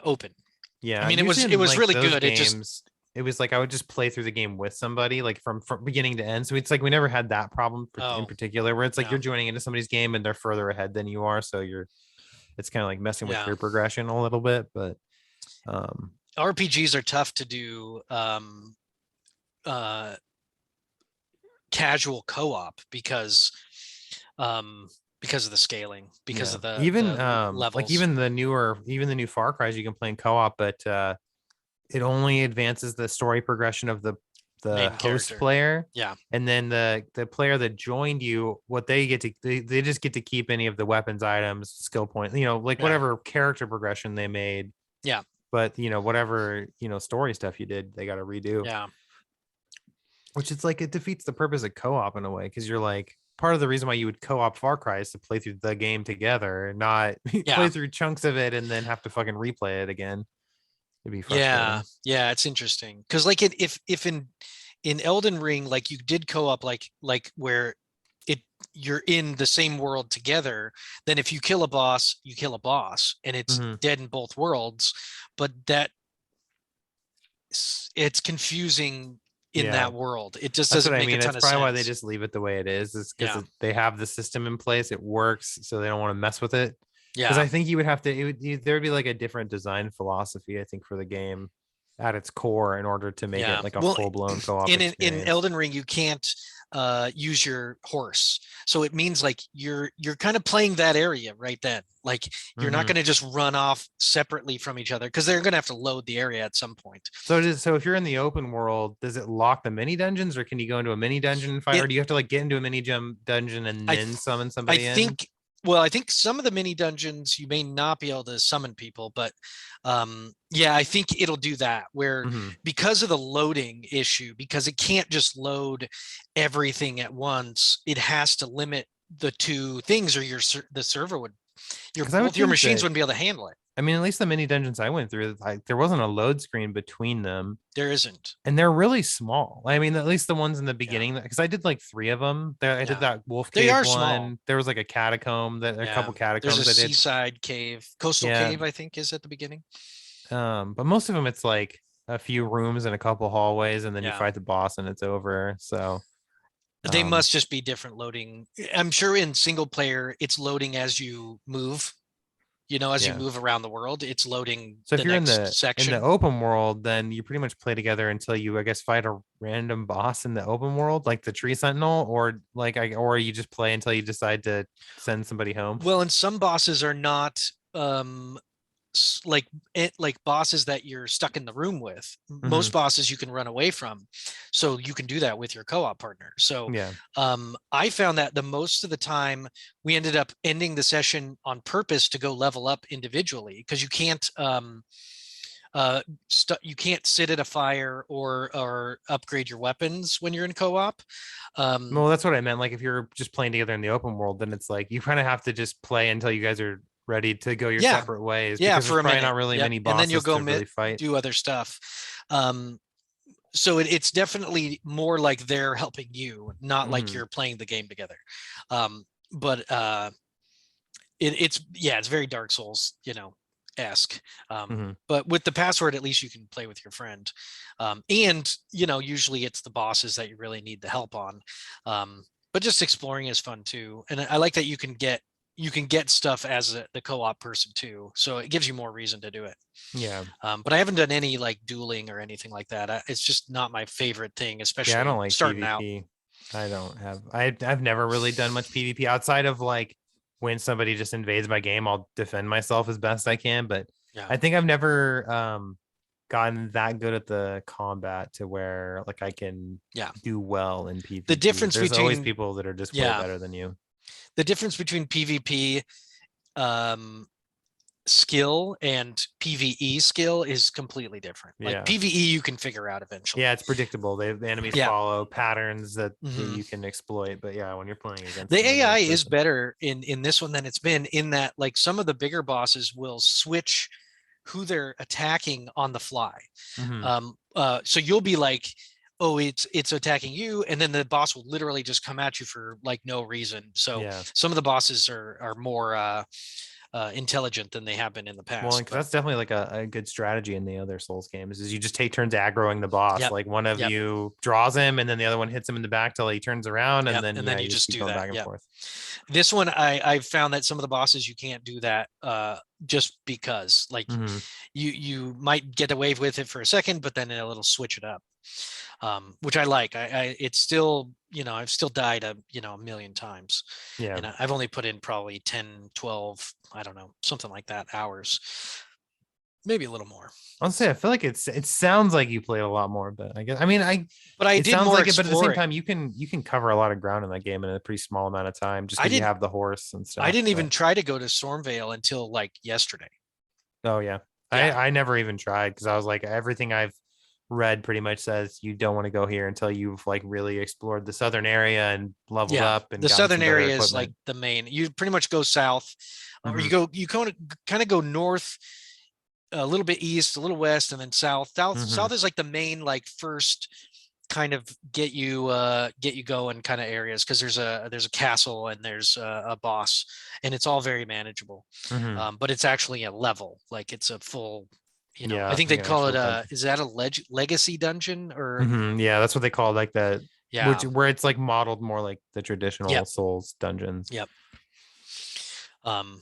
open. I Yeah, mean, usually it in was like really those good. It just games, it was like I would just play through the game with somebody, like from beginning to end. So it's like we never had that problem in oh particular, where it's like yeah, you're joining into somebody's game and they're further ahead than you are, so it's kind of like messing with yeah. your progression a little bit. But RPGs are tough to do uh casual co-op um because of the scaling, because yeah, of the even like levels. even the new Far Cry's you can play in co-op, but it only advances the story progression of the Main host character. player, Yeah. and then the player that joined you, what they get to they just get to keep any of the weapons, items, skill point, like Yeah. whatever character progression they made. Yeah. But whatever story stuff you did, they got to redo. Yeah. Which it's like it defeats the purpose of co-op in a way because you're like part of the reason why you would co-op Far Cry is to play through the game together, not play Yeah. through chunks of it and then have to fucking replay it again. It'd be Yeah. frustrating. Yeah. It's interesting because, like, if in Elden Ring, like, you did co-op, like where it you're in the same world together. Then if you kill a boss, you kill a boss, and it's Mm-hmm. dead in both worlds. But it's confusing in Yeah. that world. It just That's what doesn't I make a mean. ton That's of probably why they sense. just leave it the way it is because Yeah. they have the system in place. It works, so they don't want to mess with it. Because Yeah. I think you would have to, there would be like a different design philosophy, I think, for the game at its core in order to make it Yeah. like a Well, full blown co op in experience. Elden Ring, you can't use your horse. So it means like you're kind of playing that area right then. Like, you're not Mm-hmm. going to just run off separately from each other, because they're going to have to load the area at some point. So it is. So if you're in the open world, does it lock the mini dungeons, or can you go into a mini dungeon and fight, or It do you have to like get into a mini dungeon and I then summon I somebody in? think well, I think some of the mini dungeons you may not be able to summon people, but yeah, I think it'll do that, where Mm-hmm. because of the loading issue, because it can't just load everything at once, it has to limit the two things, or the server would your Because I would both your think machines that, wouldn't be able to handle it. I mean, at least the mini dungeons I went through, there wasn't a load screen between them. There isn't. And they're really small. I mean, at least the ones in the Yeah. beginning, because I did like three of them. There, I did Yeah. that wolf They cave are small. one. There was like a catacomb, that a Yeah. couple There's a catacombs I did. seaside cave, coastal Yeah. cave, I think, is at the beginning. But most of them, it's like a few rooms and a couple hallways, and then you Yeah. fight the boss and it's over. So, They um, must just be different loading. I'm sure in single player, it's loading as you move. As you yeah. move around the world, it's loading So if the you're in next the section. open world, then you pretty much play together until you, I guess, fight a random boss in the open world, like the tree sentinel, or or you just play until you decide to send somebody home. Well, and some bosses are not like bosses that you're stuck in the room with. Hmm. Most bosses you can run away from, so you can do that with your co-op partner. So Yeah. I found that the most of the time we ended up ending the session on purpose to go level up individually, because uh, you can't sit at a fire or upgrade your weapons when you're in co-op. Well, that's what I meant. Like if you're just playing together in the open world, then it's like you kind of have to just play until you guys are ready to go your Yeah, separate ways yeah, because there's for a probably minute. not really Yep, many and then you'll bosses go to really fight. do other stuff. Um, so it's definitely more like they're helping you, not like Hmm. you're playing the game together. But it's very Dark Souls. esque. Hmm. But with the password, at least you can play with your friend. And usually it's the bosses that you really need the help on. But just exploring is fun too. And I like that you can get stuff as the co-op person too. So it gives you more reason to do it. Yeah. But I haven't done any like dueling or anything like that. It's just not my favorite thing, Yeah, I don't especially like starting out. PvP. I don't have I've never really done much PvP outside of like when somebody just invades my game, I'll defend myself as best I can. But Yeah. I think I've never gotten that good at the combat to where like I can Yeah. do well in The PvP. difference There's always between people that are just way yeah, better than you. the difference between PvP um skill and PvE skill is completely different. Like Yeah. PvE you can figure out eventually. Yeah, it's predictable. The enemies Yeah. follow patterns that Hmm. you can exploit. But yeah, when you're playing against The another AI is person. better in this one than it's been, in that like some of the bigger bosses will switch who they're attacking on the fly. Hmm. So you'll be like, oh, it's attacking you, and then the boss will literally just come at you for like no reason. So Yeah. some of the bosses are more intelligent than they have been in the Well, past. because But that's definitely like a good strategy in the other Souls games is you just take turns aggroing the boss. yep, Like one of yep, you draws him and then the other one hits him in the back till he turns around. And yep, then, and yeah, then you you just just keep do going that. back and Yep. forth. This one, I've found that some of the bosses you can't do that just because like Hmm. you might get away with it for a second, but then it'll switch it up. Which I like. It's still, I've still died a million times, Yeah. and I've only put in probably 10, 12, I don't know, something like that hours, maybe a little more. Honestly, I feel like it sounds like you played a lot more, but I guess I mean But I it did sounds more like it, but at the same exploring. time you can cover a lot of ground in that game in a pretty small amount of time just I because you didn't have the horse and I stuff. didn't even But try to go to Stormvale until like yesterday. oh yeah. I Yeah. I never even tried because I was like everything I've read pretty much says you don't want to go here until you've like really explored the southern area and leveled Yeah. up and The gotten southern some better area is like equipment. the main. You pretty much go south, or Hmm. you kind of go north, a little bit east, a little west, and then south. Hmm. South is like the main, like first kind of get you going kind of areas, because there's a castle and there's a boss, and it's all very manageable. Hmm. But it's actually a level, like it's a full, I Yeah, think like they'd an call actual it dungeon. is that a legacy dungeon or Yeah, that's what they call like that, which yeah. where it's like modeled more like the traditional Yep. Souls dungeons. Yep. um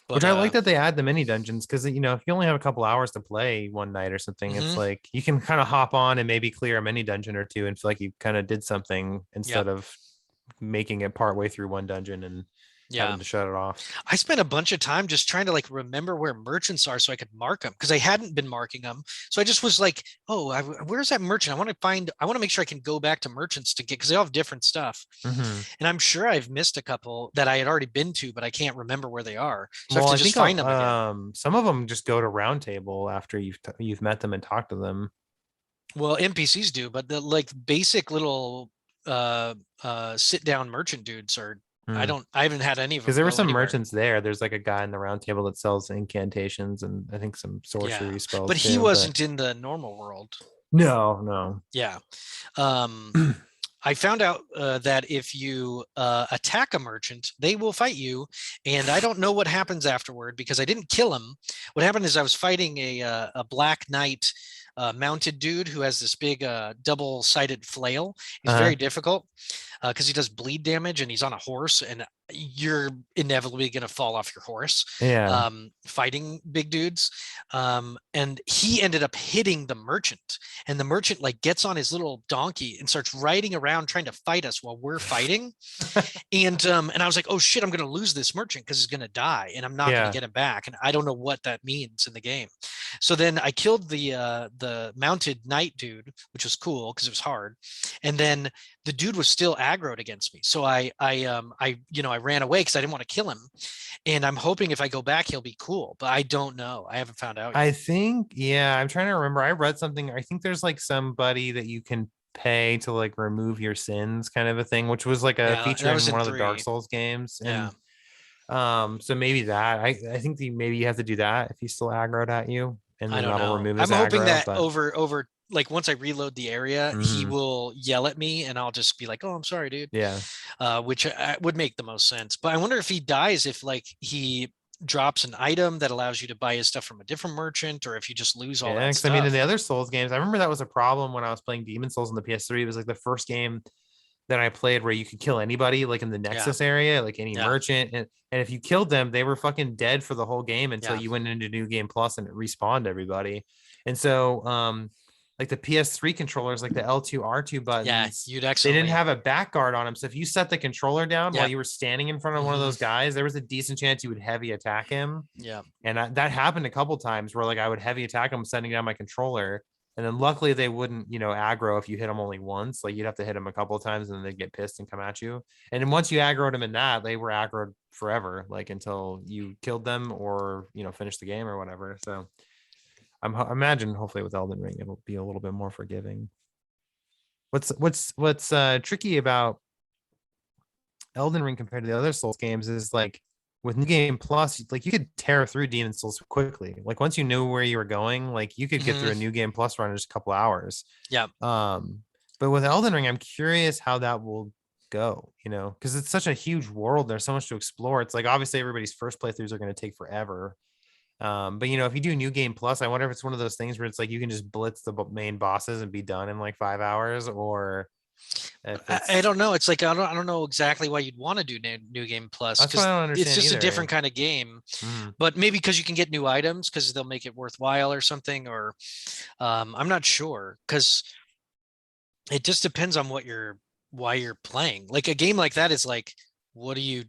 Which but I like that they add the mini dungeons because if you only have a couple hours to play one night or something, it's mhm, like you can kind of hop on and maybe clear a mini dungeon or two and feel like you kind of did something yep. instead of making it part way through one dungeon and Yeah. having to shut it off. I spent a bunch of time just trying to like remember where merchants are so I could mark them, because I hadn't been marking them. So I just was like, oh, where's that merchant? I want to make sure I can go back to merchants to get, because they all have different stuff. Hmm. And I'm sure I've missed a couple that I had already been to, but I can't remember where they are. So I have Well, to I just think find them again. some of them just go to round table after you've met them and talked to them. Well, NPCs do, but the like basic little uh sit down merchant dudes are, I haven't had any of Because them there were go some anywhere. merchants there. There's like a guy in the round table that sells incantations and I think some Yeah. sorcery But spells he too. But wasn't in the normal world. no, no. Yeah. Um I found out that if you attack a merchant, they will fight you, and I don't know what happens afterward because I didn't kill him. What happened is I was fighting a Black Knight mounted dude who has this big double-sided flail. He's Uh-huh. very difficult because he does bleed damage, and he's on a horse, and you're inevitably going to fall off your horse Yeah. fighting big dudes. And he ended up hitting the merchant, and the merchant like gets on his little donkey and starts riding around trying to fight us while we're fighting. And I was like, oh shit, I'm going to lose this merchant because he's going to die, and I'm not going to Yeah. get him back, and I don't know what that means in the game. So then I killed the mounted knight dude, which was cool because it was hard. And then the dude was still aggroed against me, so I ran away because I didn't want to kill him. And I'm hoping if I go back he'll be cool, but I don't know. I haven't found out I yet. think, yeah, I'm trying to remember. I read something. I think there's like somebody that you can pay to like remove your sins kind of a thing, which was like a Yeah, feature that was in in one of the Dark 3. Souls games. Yeah. And so maybe that I think maybe you have to do that if he's still aggroed at you, and I then don't that'll know. remove his I'm hoping aggro. that But over like once I reload the area, he mhm, will yell at me and I'll just be like, "Oh, I'm sorry, dude," yeah. which would make the most sense. But I wonder if he dies if like he drops an item that allows you to buy his stuff from a different merchant, or if you just lose all Yeah, that because I mean, in stuff. the other Souls games, I remember that was a problem when I was playing Demon Souls on the PS3. It was like the first game that I played where you could kill anybody, like in the Yeah, Nexus area, like any yeah, merchant, and if you killed them, they were fucking dead for the whole game until yeah, you went into New Game Plus and it respawned everybody. And so, like the PS3 controllers, like the L2 R2 yeah. buttons, You'd they didn't accidentally. have a back guard on them. So if you set the controller down while Yeah. you were standing in front of one of Hmm. those guys, there was a decent chance you would heavy attack him. Yeah. And that happened a couple times where like I would heavy attack them, setting down my controller, and then luckily they wouldn't, aggro if you hit them only once. Like you'd have to hit them a couple of times and then they'd get pissed and come at you. And then once you aggroed them in that, they were aggroed forever, like until you killed them or finished the game or whatever. So I imagine hopefully with Elden Ring it'll be a little bit more forgiving. What's tricky about Elden Ring compared to the other Souls games is like with New Game Plus, like you could tear through Demon Souls quickly. Like once you knew where you were going, like you could get through Hmm. a New Game Plus run in just a couple hours. Yeah. But with Elden Ring, I'm curious how that will go, because it's such a huge world. There's so much to explore. It's like obviously everybody's first playthroughs are going to take forever. But if you do New Game Plus, I wonder if it's one of those things where it's like you can just blitz the main bosses and be done in like 5 hours, or if I it's don't know. It's like I don't know exactly why you'd want to do New Game Plus, that's what I because don't it's understand just a either. different kind of game. Mm. But maybe because you can get new items because they'll make it worthwhile or something. Or I'm not sure, because it just depends on why you're playing. Like a game like that is like, what do you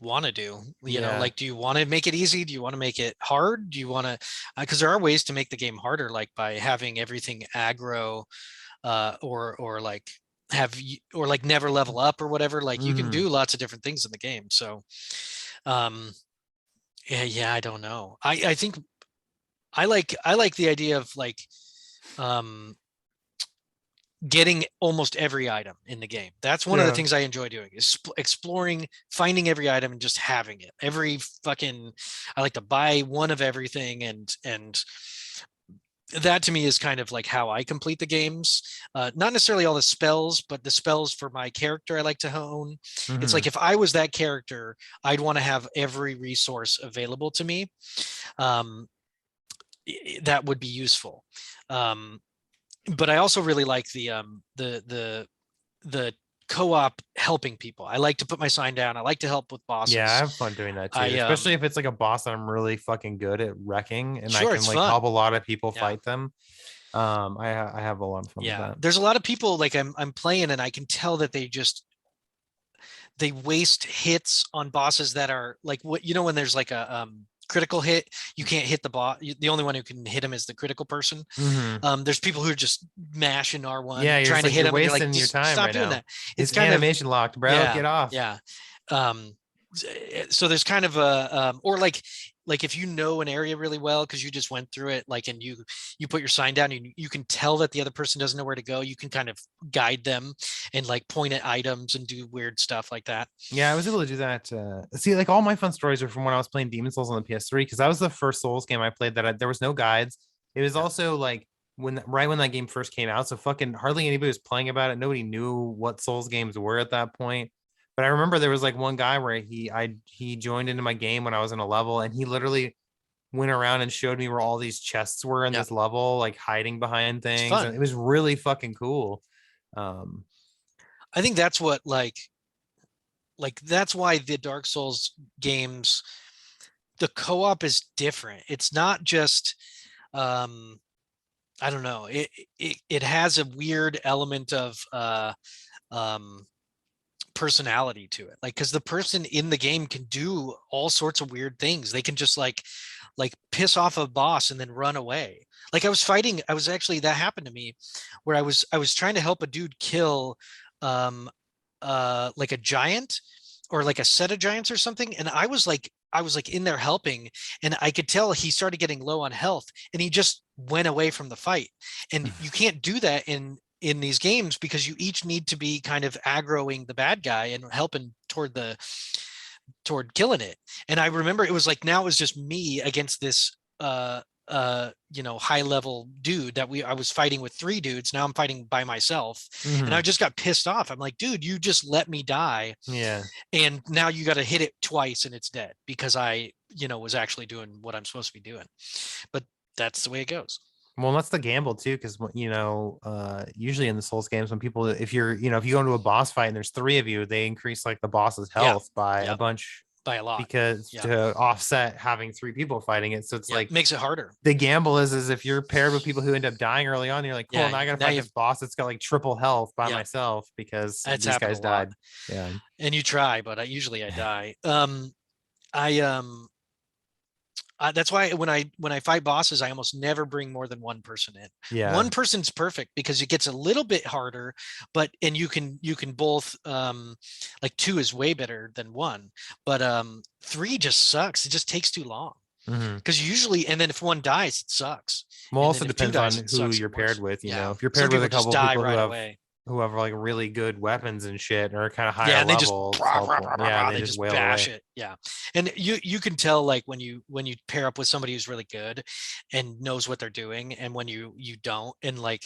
want to do? Yeah. Like, do you want to make it easy? Do you want to make it hard? Do you want to? Because there are ways to make the game harder, like by having everything aggro, or like or like never level up or whatever. Like you can Mm-hmm. do lots of different things in the game. So, um, yeah, I don't know. I think I like the idea of like um getting almost every item in the game. That's one of the Yeah. things I enjoy doing, is exploring, finding every item and just having it. I like to buy one of everything, and that to me is kind of like how I complete the games. Not necessarily all the spells, but the spells for my character I like to hone. It's Mm-hmm. like if I was that character, I'd want to have every resource available to me. Um, that would be useful. Um, but I also really like the co-op helping people. I like to put my sign down. I like to help with Yeah, I bosses. have fun doing that too, I especially if it's like a boss that I'm really fucking good at wrecking and I Sure, can it's like help fun. a lot of people Yeah. fight them. I have a lot of fun with Yeah. that. There's a lot of people like I'm playing and I can tell that they waste hits on bosses that are like, what when there's like a critical hit, you can't hit the boss. The only one who can hit him is the critical person. Mm-hmm. There's people who are just mashing Yeah, R1 you're trying just to like hit you're him, and you're like, wasting your just time stop right doing now. that. It's His kind of animation locked, bro. Yeah, Get off. yeah. Um, so there's kind of a or like if you know an area really well because you just went through it, like, and you put your sign down, and you can tell that the other person doesn't know where to go. You can kind of guide them and like point at items and do weird stuff like that. Yeah, I was able to do that. See, like all my fun stories are from when I was playing Demon Souls on the PS3 because that was the first Souls game I played there was no guides. It was Yeah. also like right when that game first came out, so fucking hardly anybody was playing about it. Nobody knew what Souls games were at that point. But I remember there was like one guy where he joined into my game when I was in a level, and he literally went around and showed me where all these chests were in Yeah. this level, like hiding behind It's things, and fun. it was really fucking cool. Um, I think that's what that's why the Dark Souls games, the co-op is different. It's not just um I don't know. It has a weird element of um personality to it, like, because the person in the game can do all sorts of weird things. They can just like piss off a boss and then run away. Like I was actually, that happened to me, where I was trying to help a dude kill um like a giant, or like a set of giants or something, and I was like in there helping, and I could tell he started getting low on health, and he just went away from the fight. And you can't do that in these games, because you each need to be kind of aggroing the bad guy and helping toward killing it. And I remember it was like, now it was just me against this high level dude that I was fighting with three dudes. Now I'm fighting by myself, and I mhm. just got pissed off. I'm like, dude, you just let me die, Yeah. and now you got to hit it twice and it's dead because was actually doing what I'm supposed to be doing. But that's the way it goes. Well, that's the gamble too, because usually in the Souls games, when people, if you go into a boss fight and there's three of you, they increase like the boss's Yeah. health by a Yep. bunch By a lot. because Yeah. to offset having three people fighting it. So it's Yeah. like Makes it harder. the gamble is if you're paired with people who end up dying early on, you're like, cool, Yeah. now I gotta Now fight you this boss that's got like triple health by yeah. myself because That's these happened a guys lot. died. Yeah. And you try, but usually I die. I That's why when I fight bosses, I almost never bring more than one person in. Yeah. One person's perfect because it gets a little bit harder, but and you can both like two is way better than one, but three just sucks. It just takes too long Mhm. because usually, and then if one dies, it sucks, Well, and also then if two depends on dies, it who sucks you're even paired worse. with. Yeah, If you're some paired with people a just couple of die people right away. who have like really good weapons and shit or kind of higher Yeah, and they just level, it's helpful. Yeah, they they just just wail bash away. it. Yeah, and you can tell like when you pair up with somebody who's really good and knows what they're doing, and when you don't, and like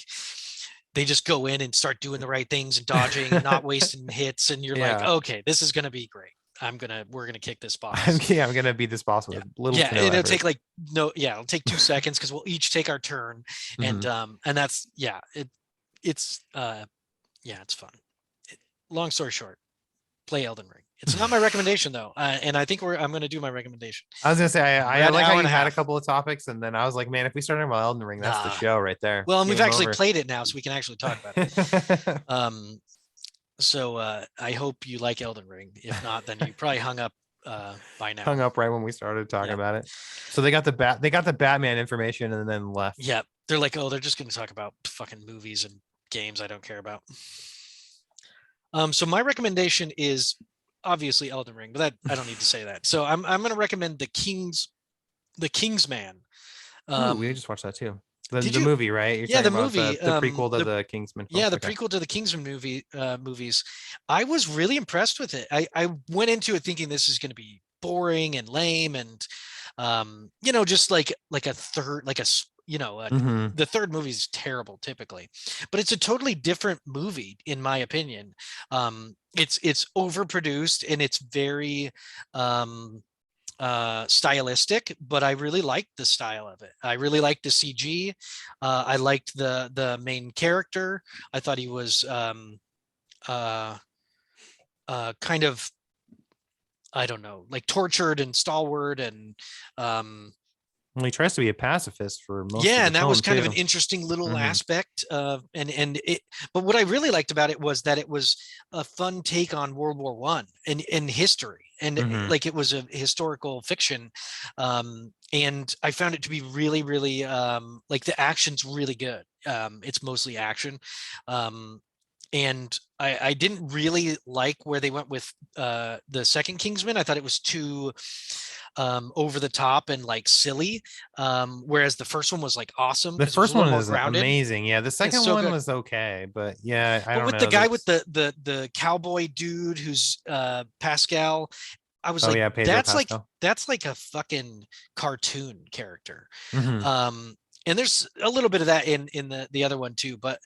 they just go in and start doing the right things and dodging and not wasting hits, and you're like, Yeah. okay, this is gonna be great. We're gonna kick this boss. I'm gonna beat this boss Yeah, with little yeah, to no and it'll effort. take like no, yeah, it'll take 2 seconds because we'll each take our turn, Mhm. and that's yeah, it's yeah, it's fun. Long story short, play Elden Ring. It's not my recommendation though, and I think I'm going to do my recommendation. I was gonna say We're I at an like how hour and you a had a half. couple of topics, and then I was like, man, if we started about Elden Ring, that's the Uh, show right there. well, and we've Game actually over. played it now, so we can actually talk about it. Um, so I hope you like Elden Ring. If not, then you probably hung up by now. Hung up right when we started talking Yeah, about it. So they got the Batman information and then left. yeah. They're like, oh, they're just going to talk about fucking movies and games I don't care about. So my recommendation is obviously Elden Ring, but that I don't need to say that. So I'm going to recommend the Kingsman. Ooh, we Um, just watched that too. did The you? movie, right? You're Yeah, talking the about movie. the prequel to the Kingsman film. Yeah, the Okay. prequel to the Kingsman movies. I was really impressed with it. I went into it thinking this is going to be boring and lame, and just like a third, like Mm-hmm. the third movie is terrible typically, but it's a totally different movie in my opinion. It's overproduced and it's very um stylistic, but I really liked the style of it. I really liked the CG. I liked the main character. I thought he was uh kind of, I don't know, like tortured and stalwart, and um Well, he tries to be a pacifist for most of yeah, the and that was film kind of an too. interesting little Mm-hmm. aspect of, and it, but what I really liked about it was that it was a fun take on World War One and history, and Mm-hmm. like it was a historical fiction, and I found it to be really really like the action's really good. It's mostly action, um and I didn't really like where they went with the second Kingsman. I thought it was too over the top and like silly, whereas the first one was like awesome The because it was first a little one more is grounded. amazing. Yeah, the It's second so one good. was okay, but yeah, I But don't with the know. guy with That's the cowboy dude who's Pascal, I was oh like, yeah, Pedro Pascal. that's like a fucking cartoon character. Mm-hmm. Um, and there's a little bit of that in the other one too, but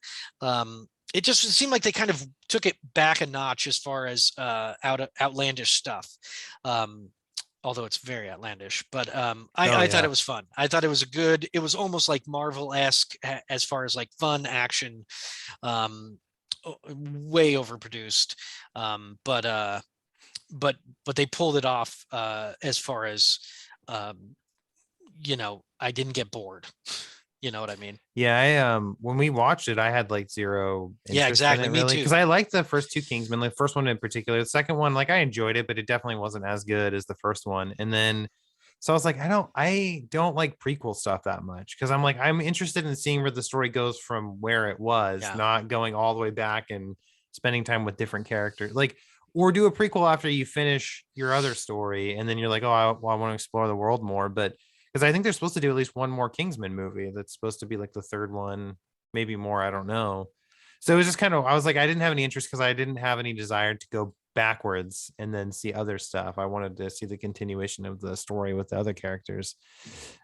it just seemed like they kind of took it back a notch as far as outlandish stuff. Um, Although it's very outlandish, but Oh I thought yeah. it was fun. I thought it was a good. It was almost like Marvel-esque as far as like fun action, um, way overproduced, but but they pulled it off as far as um, I didn't get bored. You know what I mean? Yeah, I when we watched it, I had like zero Yeah, interest in exactly. it Me really because too. I liked the first two Kingsmen, like the first one in particular. The second one, like I enjoyed it, but it definitely wasn't as good as the first one. And then so I was like, I don't like prequel stuff that much because I'm like I'm interested in seeing where the story goes from where it was, Yeah, not going all the way back and spending time with different characters. Like or do a prequel after you finish your other story and then you're like, oh, I want to explore the world more, but because I think they're supposed to do at least one more Kingsman movie that's supposed to be like the third one, maybe more. I don't know. So it was just kind of, I was like, I didn't have any interest because I didn't have any desire to go backwards and then see other stuff. I wanted to see the continuation of the story with the other characters.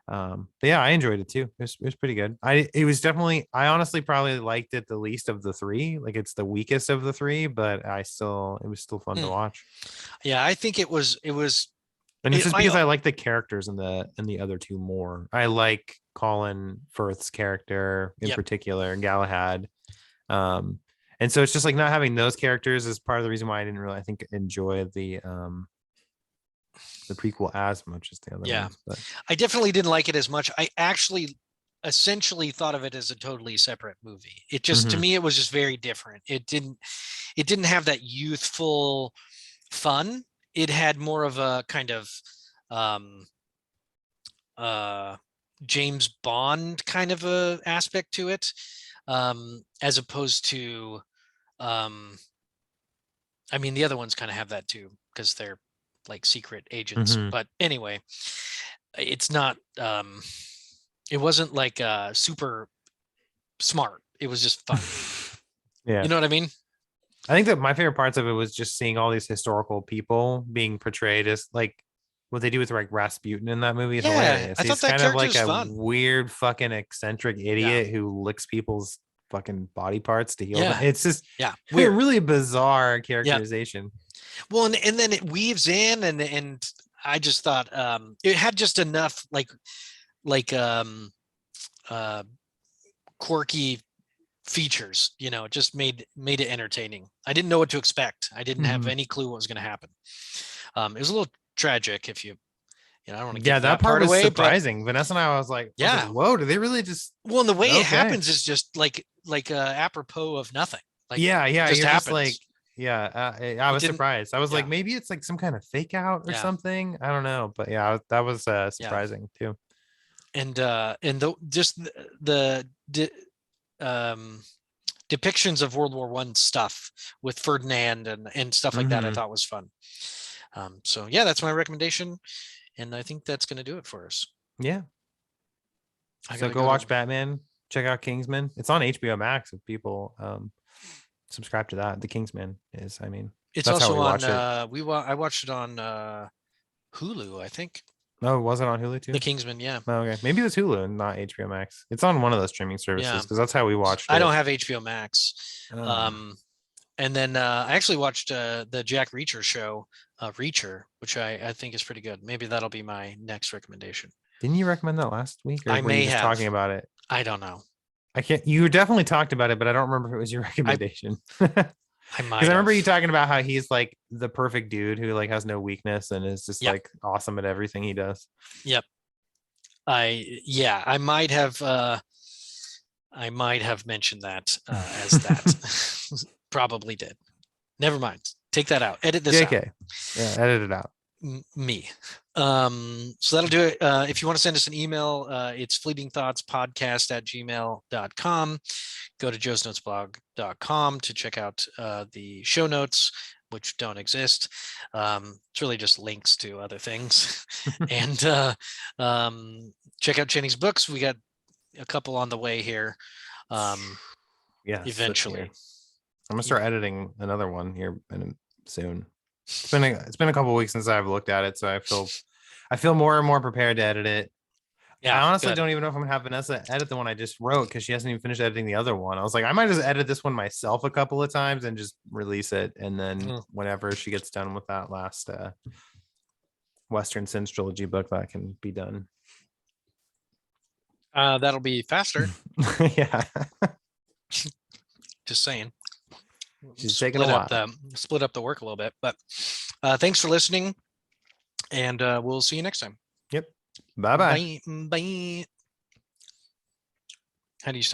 But yeah, I enjoyed it too. It was pretty good. It was definitely, I honestly probably liked it the least of the three. Like it's the weakest of the three, but it was still fun to mm. watch. Yeah. I think it was And it's just because I like the characters in the other two more. I like Colin Firth's character in particular, Galahad. And so it's just like not having those characters is part of the reason why I didn't really, I think, enjoy the prequel as much as the other ones. But I definitely didn't like it as much. I actually essentially thought of it as a totally separate movie. It just to me it was just very different. It didn't have that youthful fun. It had more of a kind of James Bond kind of a aspect to it, as opposed to I mean the other ones kind of have that too because they're like secret agents. But anyway, it's not it wasn't like super smart. It was just fun. Yeah, you know what I mean? I think that my favorite parts of it was just seeing all these historical people being portrayed as like what they do with like Rasputin in that movie is hilarious. I thought He's that kind of character like was a fun. weird fucking eccentric idiot who licks people's fucking body parts to heal them. It's just weird. really bizarre characterization. Well, and then it weaves in and I just thought it had just enough like quirky features, you know, it just made it entertaining. I didn't know what to expect. I didn't have any clue what was going to happen. It was a little tragic if you know, I don't want to give that part was away, surprising. But Vanessa and I was like, whoa, did they really just and the way it happens is just like apropos of nothing. Like it just you're happens. Just like I was surprised. I was like, maybe it's like some kind of fake out or something. I don't know, but that was surprising too. And just the depictions of World War I stuff with Ferdinand and stuff like that I thought was fun. So yeah, that's my recommendation, and I think that's going to do it for us. Yeah. So go watch Batman. Check out Kingsman. It's on HBO Max if people subscribe to that. The Kingsman is, I mean, it's also on I watched it on Hulu, I think. Oh, was it on Hulu too? The Kingsman, yeah. Oh, okay, maybe it was Hulu and not HBO Max. It's on one of those streaming services because that's how we watched it. I don't have HBO Max. And then I actually watched the Jack Reacher show, Reacher, which I think is pretty good. Maybe that'll be my next recommendation. Didn't you recommend that last week? Or I may have talking about it. I don't know. I can't. You definitely talked about it, but I don't remember if it was your recommendation. I might. Because I remember you talking about how he's like the perfect dude who like has no weakness and is just like awesome at everything he does. Yep. I might have mentioned that as that. Probably did. Never mind. Take that out. Edit this out. Yeah, edit it out. Me. So that'll do it. If you want to send us an email, it's fleetingthoughtspodcast@gmail.com. Go to joesnotesblog.com to check out the show notes, which don't exist. It's really just links to other things. And check out Jenny's books. We got a couple on the way here. Eventually. I'm gonna start editing another one here soon. It's been a couple of weeks since I've looked at it, so I feel more and more prepared to edit it. Yeah, I honestly don't even know if I'm gonna have Vanessa edit the one I just wrote because she hasn't even finished editing the other one. I was like, I might just edit this one myself a couple of times and just release it, and then whenever she gets done with that last Western Sins trilogy book, that can be done. That'll be faster. Yeah. Just saying. She's taking a while. Split up the work a little bit, but thanks for listening, and we'll see you next time. Yep. Bye-bye. Bye. How do you stop?